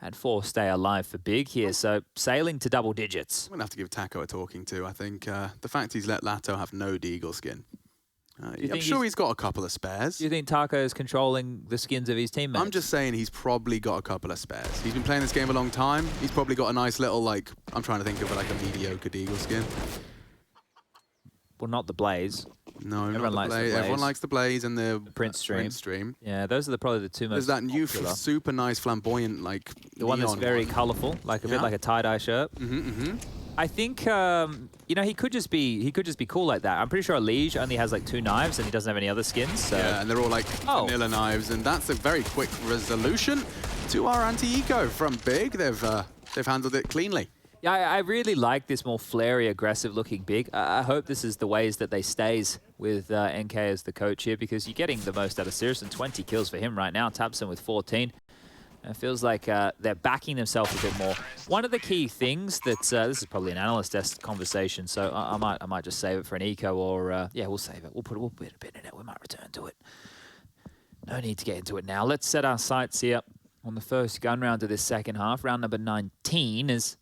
S2: And 4 stay alive for Big here, so sailing to double digits.
S1: I'm going to have to give Taco a talking to. I think the fact he's let Latto have no Deagle skin. I'm sure he's got a couple of spares.
S2: Do you think Taco is controlling the skins of his teammates?
S1: I'm just saying he's probably got a couple of spares. He's been playing this game a long time. He's probably got a nice little, like, I'm trying to think of like a mediocre Deagle skin.
S2: Well, not the Blaze.
S1: No,
S2: Everyone
S1: not the
S2: likes the
S1: Blaze.
S2: Blaze.
S1: Everyone likes the Blaze and the
S2: Prince Stream. Yeah, those are probably the two most
S1: There's that new
S2: popular.
S1: super nice flamboyant, like,
S2: the one that's very
S1: one.
S2: colourful, like a bit like a tie-dye shirt. I think you know, he could just be cool like that. I'm pretty sure Liege only has like 2 knives and he doesn't have any other skins. So.
S1: Yeah, and they're all like vanilla knives, and that's a very quick resolution to our anti-eco from Big. They've handled it cleanly.
S2: Yeah, I really like this more flary, aggressive-looking Big. I hope this is the ways that they stays with NK as the coach here, because you're getting the most out of syrsoN. 20 kills for him right now. tabseN with 14. It feels like they're backing themselves a bit more. One of the key things that this is probably an analyst desk conversation, so I might just save it for an eco, or yeah, we'll save it. We'll put a bit in it. We might return to it. No need to get into it now. Let's set our sights here on the first gun round of this second half. Round number 19 is,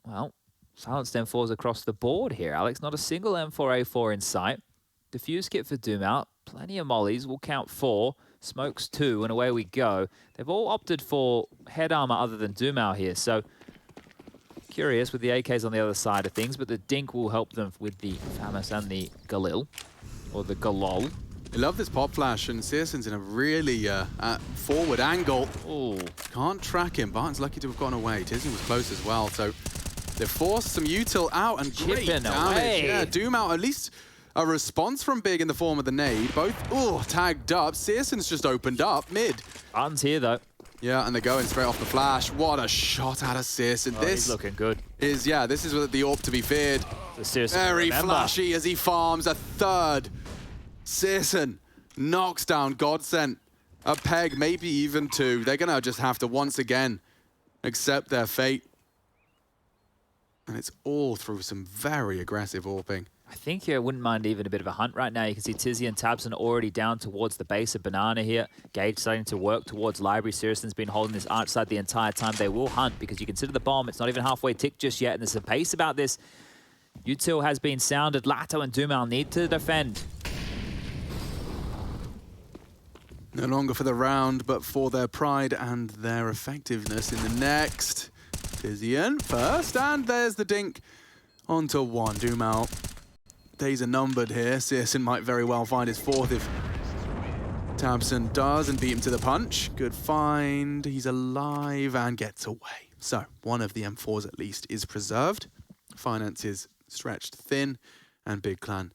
S2: well, silenced M4s across the board here, Alex. Not a single M4A4 in sight. Diffuse kit for Doomau. Plenty of mollies. We'll count 4. Smokes 2, and away we go. They've all opted for head armor other than Doomau here, so curious with the AKs on the other side of things, but the Dink will help them with the FAMAS and the Galil, or the Galol.
S1: I love this pop flash, and syrsoN's in a really forward angle.
S2: Ooh.
S1: Can't track him. Barton's lucky to have gone away. tabseN was close as well, so they've forced some util out, and great
S2: Chipping
S1: damage.
S2: away.
S1: Yeah, Doomau, at least a response from Big in the form of the nade. Both, tagged up. syrsoN's just opened up mid.
S2: Barton's here, though.
S1: Yeah, and they're going straight off the flash. What a shot out of syrsoN.
S2: Oh, he's looking good.
S1: This is the AWP to be feared.
S2: The syrsoN,
S1: Very flashy as he farms a third. syrsoN knocks down GODSENT. A peg, maybe even 2. They're going to just have to once again accept their fate. And it's all through some very aggressive AWPing.
S2: I think I wouldn't mind even a bit of a hunt right now. You can see tabseN and tabseN already down towards the base of Banana here. Gage starting to work towards Library. syrsoN's been holding this arch side the entire time. They will hunt, because you consider the bomb. It's not even halfway ticked just yet, and there's a pace about this. Util has been sounded. Latto and Doomau need to defend.
S1: No longer for the round, but for their pride and their effectiveness in the next. tabseN first, and there's the Dink onto 1. Doomau. Days are numbered here. syrsoN might very well find his 4th if tabseN does and beat him to the punch. Good find. He's alive and gets away. So one of the M4s at least is preserved. Finances stretched thin, and Big Clan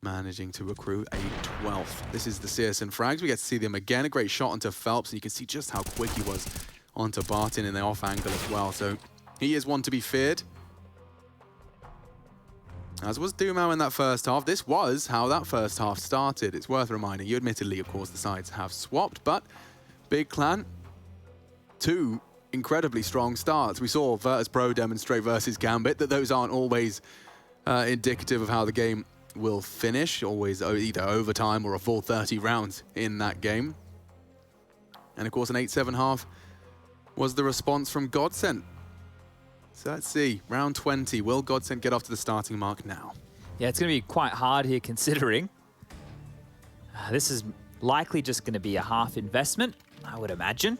S1: managing to accrue a 12th. This is the syrsoN frags. We get to see them again. A great shot onto Phelps, and you can see just how quick he was onto Barton in the off angle as well. So he is one to be feared. As was Doomau in that first half. This was how that first half started. It's worth reminding you. Admittedly, of course, the sides have swapped, but Big Clan, 2 incredibly strong starts. We saw Virtus Pro demonstrate versus Gambit that those aren't always indicative of how the game will finish. Always either overtime or a full 30 rounds in that game. And of course, an 8-7 half was the response from GODSENT. So let's see, round 20. Will GODSENT get off to the starting mark now?
S2: Yeah, it's going to be quite hard here considering this is likely just going to be a half investment, I would imagine.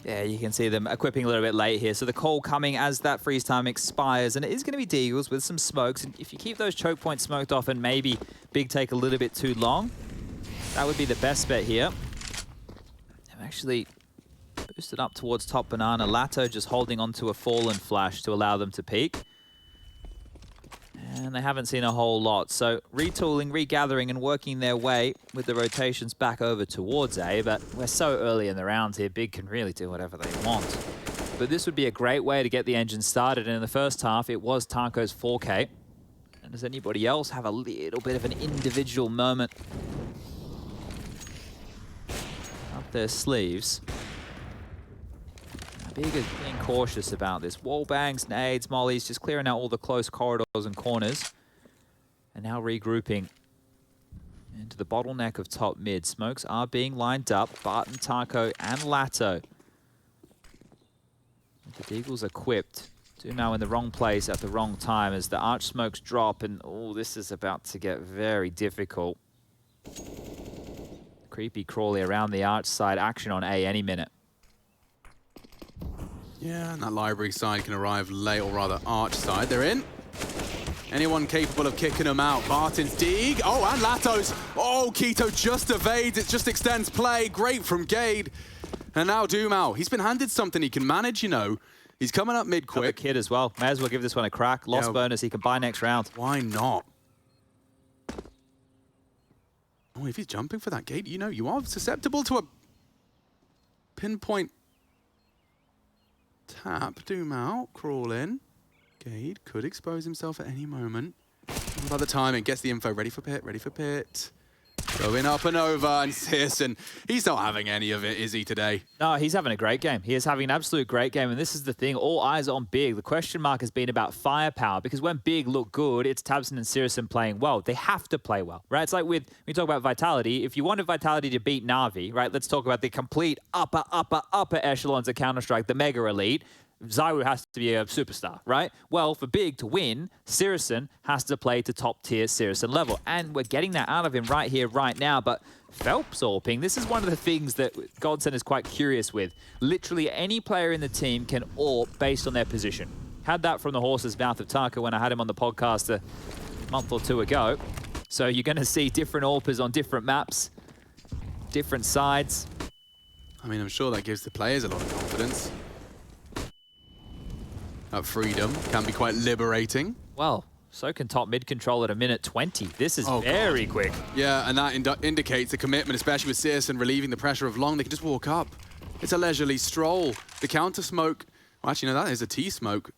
S2: Yeah, you can see them equipping a little bit late here. So the call coming as that freeze time expires, and it is going to be Deagles with some smokes. And if you keep those choke points smoked off and maybe Big take a little bit too long, that would be the best bet here. I'm actually boosted up towards top banana. latto just holding onto a fallen flash to allow them to peek. And they haven't seen a whole lot. So retooling, regathering, and working their way with the rotations back over towards A. But we're so early in the rounds here, Big can really do whatever they want. But this would be a great way to get the engine started. And in the first half, it was Taco's 4K. And does anybody else have a little bit of an individual moment up their sleeves? Big is being cautious about this. Wall bangs, nades, mollies, just clearing out all the close corridors and corners. And now regrouping into the bottleneck of top mid. Smokes are being lined up. Barton, Taco, and latto. The Deagles equipped. Now in the wrong place at the wrong time as the arch smokes drop. And oh, this is about to get very difficult. Creepy crawly around the arch side. Action on A any minute.
S1: Yeah, and that library side can arrive late, or rather arch side. They're in. Anyone capable of kicking them out? Barton's dig. Oh, and latto's. Oh, Keto just evades. It just extends play. Great from Gade. And now Doomao. He's been handed something he can manage, you know. He's coming up mid quick.
S2: Kid as well. May as well give this one a crack. Lost bonus he can buy next round.
S1: Why not? Oh, if he's jumping for that gate, you know, you are susceptible to a pinpoint tap. Doomao, crawl in. Gade could expose himself at any moment. By the time it gets the info, ready for pit, ready for pit. Going up and over, and syrsoN, he's not having any of it, is he, today?
S2: No, he's having a great game. He is having an absolute great game, and this is the thing. All eyes on Big. The question mark has been about firepower, because when Big look good, it's tabseN and syrsoN playing well. They have to play well, right? It's like when we talk about Vitality. If you wanted Vitality to beat Na'Vi, right, let's talk about the complete upper echelons of Counter-Strike, the mega elite. Zywu has to be a superstar, right? Well, for Big to win, syrsoN has to play to top-tier syrsoN level. And we're getting that out of him right here, right now. But Phelps AWPing, this is one of the things that GODSENT is quite curious with. Literally any player in the team can AWP based on their position. Had that from the horse's mouth of Taka when I had him on the podcast a month or two ago. So you're going to see different AWPers on different maps, different sides.
S1: I mean, I'm sure that gives the players a lot of confidence. That freedom can be quite liberating.
S2: Well, so can top mid control at a minute 20. This is very quick.
S1: Yeah, and that indicates the commitment, especially with syrsoN relieving the pressure of long. They can just walk up. It's a leisurely stroll. The counter smoke. Well, actually, no, that is a T smoke.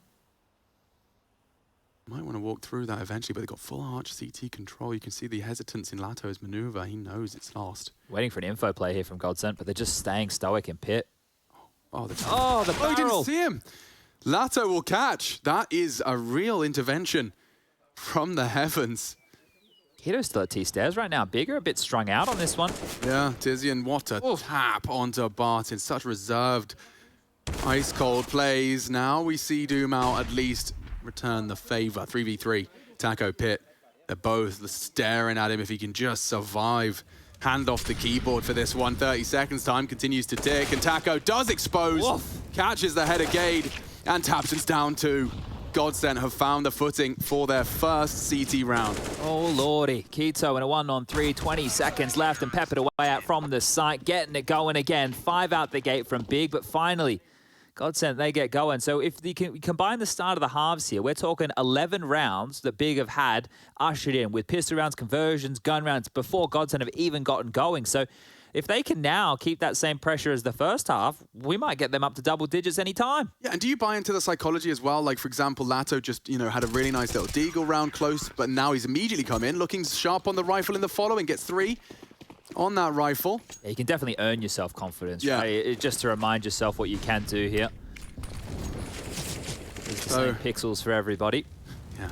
S1: Might want to walk through that eventually, but they've got full arch CT control. You can see the hesitance in latto's maneuver. He knows it's lost.
S2: Waiting for an info play here from GODSENT, but they're just staying stoic in pit.
S1: Oh, the
S2: barrel.
S1: Oh, he didn't see him. latto will catch. That is a real intervention from the heavens.
S2: Kiddo's still at T-stairs right now. Bigger, a bit strung out on this one.
S1: Yeah, Tizian, what a tap onto Barton. Such reserved, ice-cold plays. Now we see Doomao at least return the favor. 3v3, Taco Pit. They're both staring at him if he can just survive. Hand off the keyboard for this one. 30 seconds, time continues to tick, and Taco does expose, catches the head of Gade, and tabseN's down too. GODSENT have found the footing for their first CT round.
S2: Oh lordy, Keto in a 1-on-3, 20 seconds left, and peppered away out from the site, getting it going again. 5 out the gate from Big, but finally, GODSENT, they get going. So if you can combine the start of the halves here, we're talking 11 rounds that Big have had ushered in with pistol rounds, conversions, gun rounds before GODSENT have even gotten going. So if they can now keep that same pressure as the first half, we might get them up to double digits any time.
S1: Yeah, and do you buy into the psychology as well? Like, for example, latto just, had a really nice little deagle round close, but now he's immediately come in, looking sharp on the rifle in the following, gets 3 on that rifle.
S2: Yeah, you can definitely earn yourself confidence, right? Just to remind yourself what you can do here. It's the same pixels for everybody.
S1: Yeah,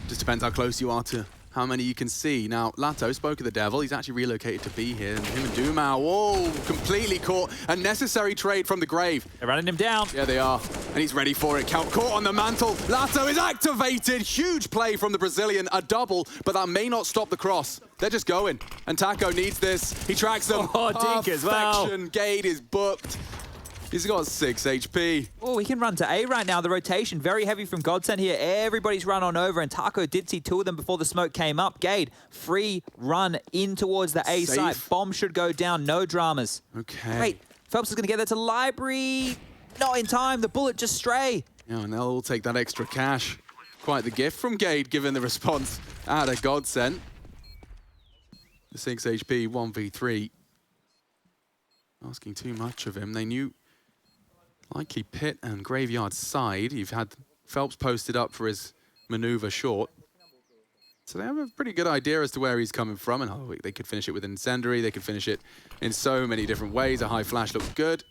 S1: Just depends how close you are to how many you can see. Now, Latto spoke of the devil. He's actually relocated to be here. And him and Dumao, whoa, completely caught. A necessary trade from the grave.
S2: They're running him down.
S1: Yeah, they are. And he's ready for it. Caught on the mantle. Latto is activated. Huge play from the Brazilian. A double, but that may not stop the cross. They're just going. And Taco needs this. He tracks them.
S2: Oh, Dink as well.
S1: Perfection. Gade is booked. He's got 6 HP.
S2: Oh, we can run to A right now. The rotation very heavy from GODSENT here. Everybody's run on over, and Taco did see 2 of them before the smoke came up. Gade, free run in towards the A site. Bomb should go down. No dramas.
S1: Okay.
S2: Wait, Phelps is going to get that to library. Not in time. The bullet just stray.
S1: Yeah, and they'll all take that extra cash. Quite the gift from Gade, given the response out of GODSENT. The 6 HP, 1v3. Asking too much of him. They knew likely pit and graveyard side. You've had Phelps posted up for his maneuver short. So they have a pretty good idea as to where he's coming from. And they could finish it with an incendiary. They could finish it in so many different ways. A high flash looks good.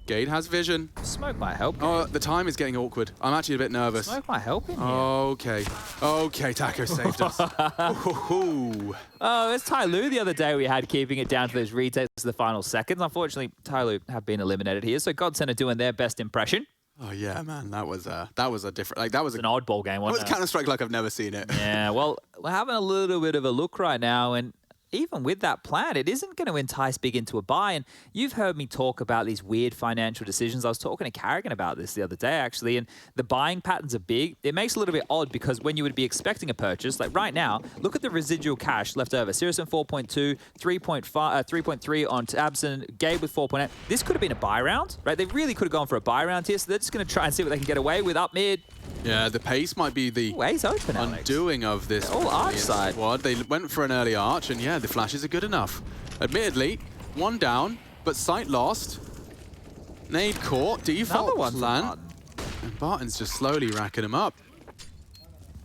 S1: Gade has vision.
S2: Smoke might help.
S1: Oh, the time is getting awkward. I'm actually a bit nervous.
S2: Smoke might help him here.
S1: Okay. Okay, Taco saved us.
S2: Oh, it's Tai Lu the other day we had keeping it down to those retakes to the final seconds. Unfortunately, Tai Lu have been eliminated here, so GODSENT are doing their best impression.
S1: Oh yeah, man, that was a different, like that was
S2: an oddball game, wasn't it?
S1: It was Counter-Strike like I've never seen it.
S2: Yeah, well, we're having a little bit of a look right now, and even with that plan, it isn't going to entice Big into a buy. And you've heard me talk about these weird financial decisions. I was talking to Carrigan about this the other day, actually, and the buying patterns are big. It makes it a little bit odd because when you would be expecting a purchase, like right now, look at the residual cash left over. syrsoN 4.2, 3.3 on tabseN, Gabe with 4.8. This could have been a buy round, right? They really could have gone for a buy round here, so they're just going to try and see what they can get away with up mid.
S1: Yeah, the pace might be the
S2: open,
S1: undoing of this
S2: all arch side
S1: squad. They went for an early arch, and yeah, the flashes are good enough. Admittedly, 1 down, but sight lost. Nade caught, default plan. And Barton's just slowly racking them up.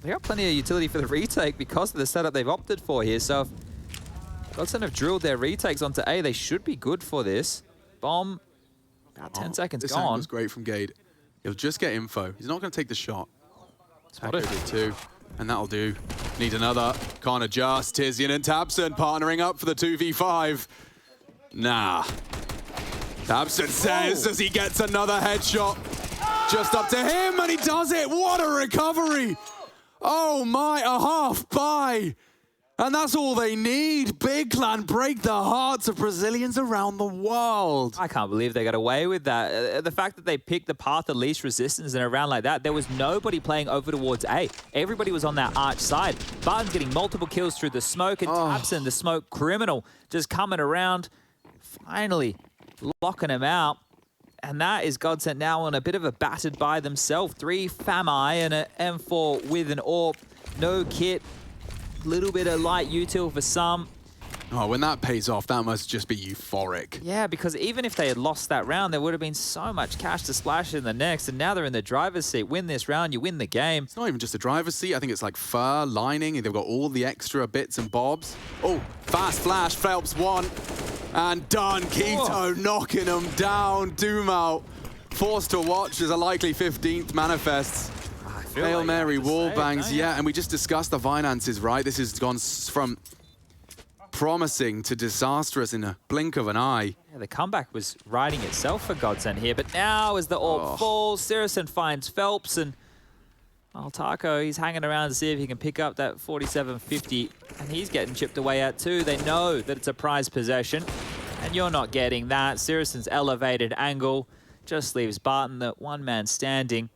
S2: They got plenty of utility for the retake because of the setup they've opted for here. So if GODSENT have drilled their retakes onto A, they should be good for this. Bomb, about 10 seconds
S1: this
S2: gone.
S1: This was great from Gade. He'll just get info. He's not going to take the shot. Taco did too, and that'll do. Need another. Can't adjust. tiziaN and tabseN partnering up for the 2v5. Nah. tabseN says as he gets another headshot. Just up to him, and he does it. What a recovery. Oh my, a half buy. And that's all they need. Big Clan break the hearts of Brazilians around the world.
S2: I can't believe they got away with that. The fact that they picked the path of least resistance in a round like that, there was nobody playing over towards A. Everybody was on that arch side. Barton's getting multiple kills through the smoke, and tabseN, the smoke criminal, just coming around, finally locking him out. And that is GODSENT now on a bit of a battered by themselves. 3 FAMI and an M4 with an AWP. No kit. Little bit of light util for some.
S1: Oh, when that pays off, that must just be euphoric.
S2: Yeah, because even if they had lost that round, there would have been so much cash to splash in the next, and now they're in the driver's seat. Win this round, you win the game.
S1: It's not even just a driver's seat. I think it's like fur, lining, and they've got all the extra bits and bobs. Oh, fast flash, Phelps 1. And done. Keto knocking them down. Dumao forced to watch as a likely 15th manifests. Hail Mary wall bangs, yeah, and we just discussed the finances, right? This has gone from promising to disastrous in a blink of an eye.
S2: Yeah, the comeback was riding itself for GODSENT here, but now as the AWP falls, syrsoN finds Phelps, and Taco, he's hanging around to see if he can pick up that 4750, and he's getting chipped away at too. They know that it's a prized possession, and you're not getting that. syrsoN's elevated angle just leaves Barton the one man standing.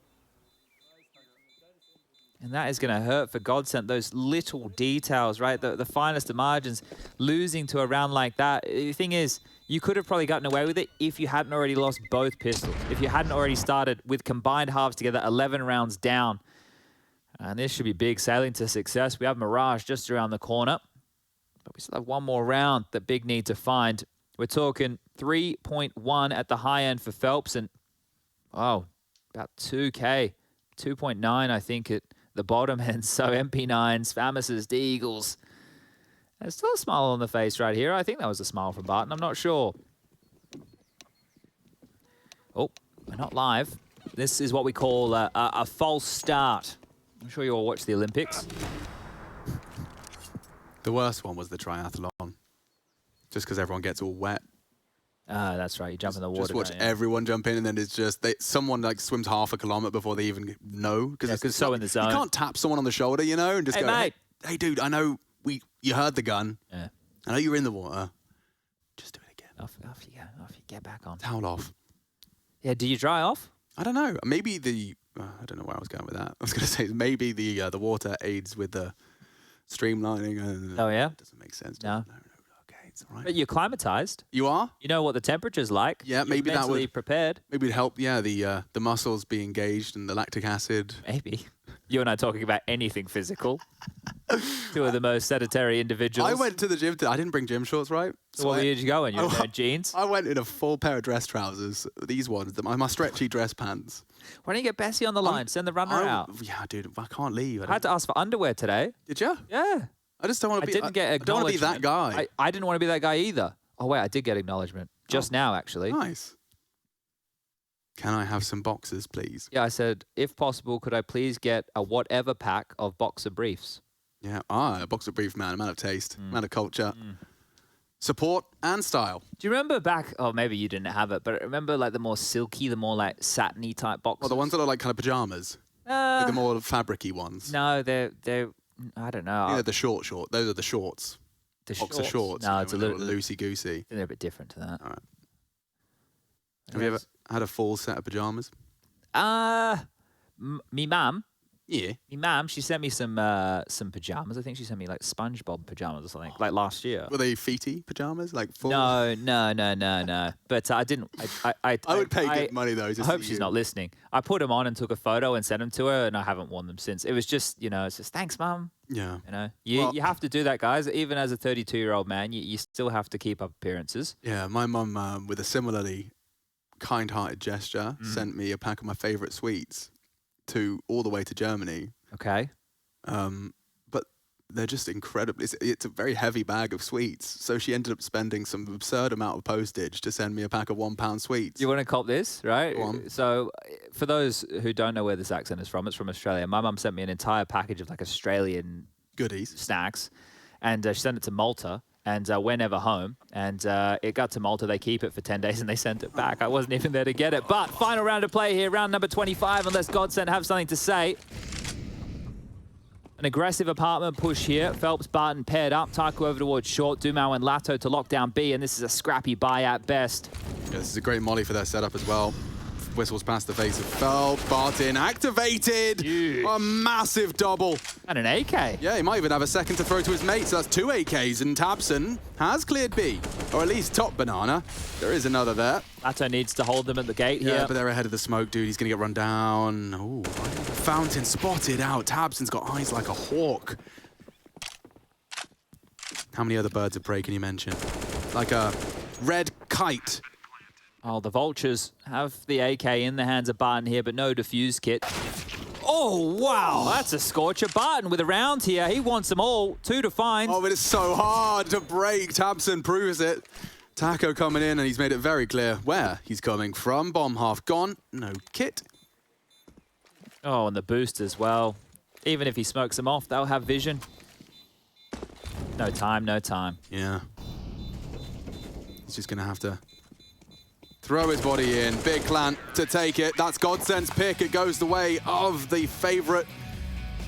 S2: And that is going to hurt for GODSENT, those little details, right? The finest of margins, losing to a round like that. The thing is, you could have probably gotten away with it if you hadn't already lost both pistols. If you hadn't already started with combined halves together, 11 rounds down. And this should be big, sailing to success. We have Mirage just around the corner. But we still have one more round that Big need to find. We're talking 3.1 at the high end for Phelps. And, oh, about 2K. 2.9, I think, at the bottom end. So MP9s, Famuses, Deagles. There's still a smile on the face right here. I think that was a smile from Barton. I'm not sure. Oh, we're not live. This is what we call a false start. I'm sure you all watch the Olympics.
S1: The worst one was the triathlon. Just because everyone gets all wet.
S2: Ah, that's right. You jump in the water.
S1: Just watch
S2: don't you?
S1: everyone jump in, and then it's just someone like swims half a kilometer before they even know. Because
S2: it's so in the zone.
S1: You can't tap someone on the shoulder, you know, and just
S2: Hey,
S1: go,
S2: mate.
S1: hey, dude, I know you heard the gun.
S2: Yeah.
S1: I know you were in the water. Just do it again.
S2: Off you go. Off you get back on.
S1: Towel off.
S2: Yeah. Do you dry off?
S1: I don't know. Maybe I don't know where I was going with that. I was going to say maybe the water aids with the streamlining.
S2: Oh yeah.
S1: Doesn't make sense.
S2: No.
S1: Okay, it's all right.
S2: But you're climatized.
S1: You are?
S2: You know what the temperature's like.
S1: Yeah,
S2: You're
S1: maybe that
S2: mentally
S1: would
S2: prepared.
S1: maybe it'd help. Yeah, the muscles be engaged and the lactic acid.
S2: Maybe. You and I talking about anything physical. Two of the most sedentary individuals.
S1: I went to the gym. I didn't bring gym shorts, right?
S2: So where did you go in? You were in jeans?
S1: I went in a full pair of dress trousers. These ones, my stretchy dress pants.
S2: Why don't you get Bessie on the line? Send the runner out.
S1: Yeah, dude, I can't leave.
S2: I had to ask for underwear today.
S1: Did you?
S2: Yeah.
S1: I just don't want to
S2: I
S1: be.
S2: didn't get
S1: I don't want to
S2: acknowledgement.
S1: be that guy.
S2: I didn't want to be that guy either. Oh, wait, I did get acknowledgement. Just now, actually.
S1: Nice. Can I have some boxes, please?
S2: Yeah, I said, if possible, could I please get a whatever pack of boxer briefs?
S1: Yeah. A boxer brief, man. A man of taste, man of culture, support and style.
S2: Do you remember back, oh, maybe you didn't have it, but I remember like the more silky, the more like satiny type boxers?
S1: Well, the ones that are like kind of pajamas. Like the more fabric-y ones.
S2: No, they're, I don't know.
S1: Yeah, the short. Those are the shorts.
S2: The
S1: Boxer shorts.
S2: No,
S1: you
S2: it's a
S1: know,
S2: little
S1: loosey-goosey.
S2: they're a bit different to that.
S1: All right. Have you ever had a full set of pajamas?
S2: Me mum,
S1: Yeah.
S2: me mum, she sent me some pajamas. I think she sent me like SpongeBob pajamas or something, like last year.
S1: Were they feety pajamas? Like full?
S2: No. But I didn't. I
S1: would pay good money though.
S2: I hope she's not listening. I put them on and took a photo and sent them to her, and I haven't worn them since. It was just, it's just thanks, mum.
S1: Yeah.
S2: You have to do that, guys. Even as a 32-year-old man, you still have to keep up appearances.
S1: Yeah. My mum, with a similarly kind-hearted gesture, sent me a pack of my favourite sweets all the way to Germany.
S2: Okay.
S1: But they're just incredible. It's a very heavy bag of sweets. So she ended up spending some absurd amount of postage to send me a pack of £1 sweets.
S2: You want to cop this, right?
S1: Go on.
S2: So for those who don't know where this accent is from, it's from Australia. My mum sent me an entire package of like Australian
S1: Goodies.
S2: snacks, and she sent it to Malta. And we're never home. And it got to Malta. They keep it for 10 days and they sent it back. I wasn't even there to get it. But final round of play here, round number 25, unless GODSENT have something to say. An aggressive apartment push here. Phelps, Barton paired up. Taku over towards short. Dumao and Latto to lock down B. And this is a scrappy buy at best.
S1: Yeah, this is a great molly for their setup as well. Whistles past the face of Phelps. Barton activated.
S2: Huge.
S1: A massive double.
S2: And an AK.
S1: Yeah, he might even have a second to throw to his mates. So that's 2 AKs, and tabseN has cleared B, or at least top banana. There is another there.
S2: Latto needs to hold them at the gate
S1: Yeah,
S2: here.
S1: but they're ahead of the smoke, dude. He's going to get run down. Ooh, Fountain spotted out. tabseN's got eyes like a hawk. How many other birds of prey can you mention? Like a red kite.
S2: Oh, the Vultures have the AK in the hands of Barton here, but no defuse kit. Oh, wow. That's a scorcher. Barton with a round here. He wants them all. 2 to find.
S1: Oh, but it's so hard to break. tabseN proves it. Taco coming in, and he's made it very clear where he's coming from. Bomb half gone. No kit.
S2: Oh, and the boost as well. Even if he smokes them off, they'll have vision. No time, no time.
S1: Yeah. He's just going to have to throw his body in. Big plant to take it. That's GODSENT's pick. It goes the way of the favorite.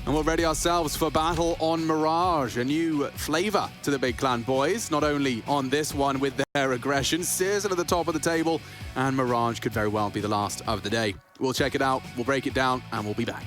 S1: And we'll ready ourselves for battle on Mirage. A new flavor to the Big Clan boys. Not only on this one with their aggression. syrsoN at the top of the table. And Mirage could very well be the last of the day. We'll check it out. We'll break it down. And we'll be back.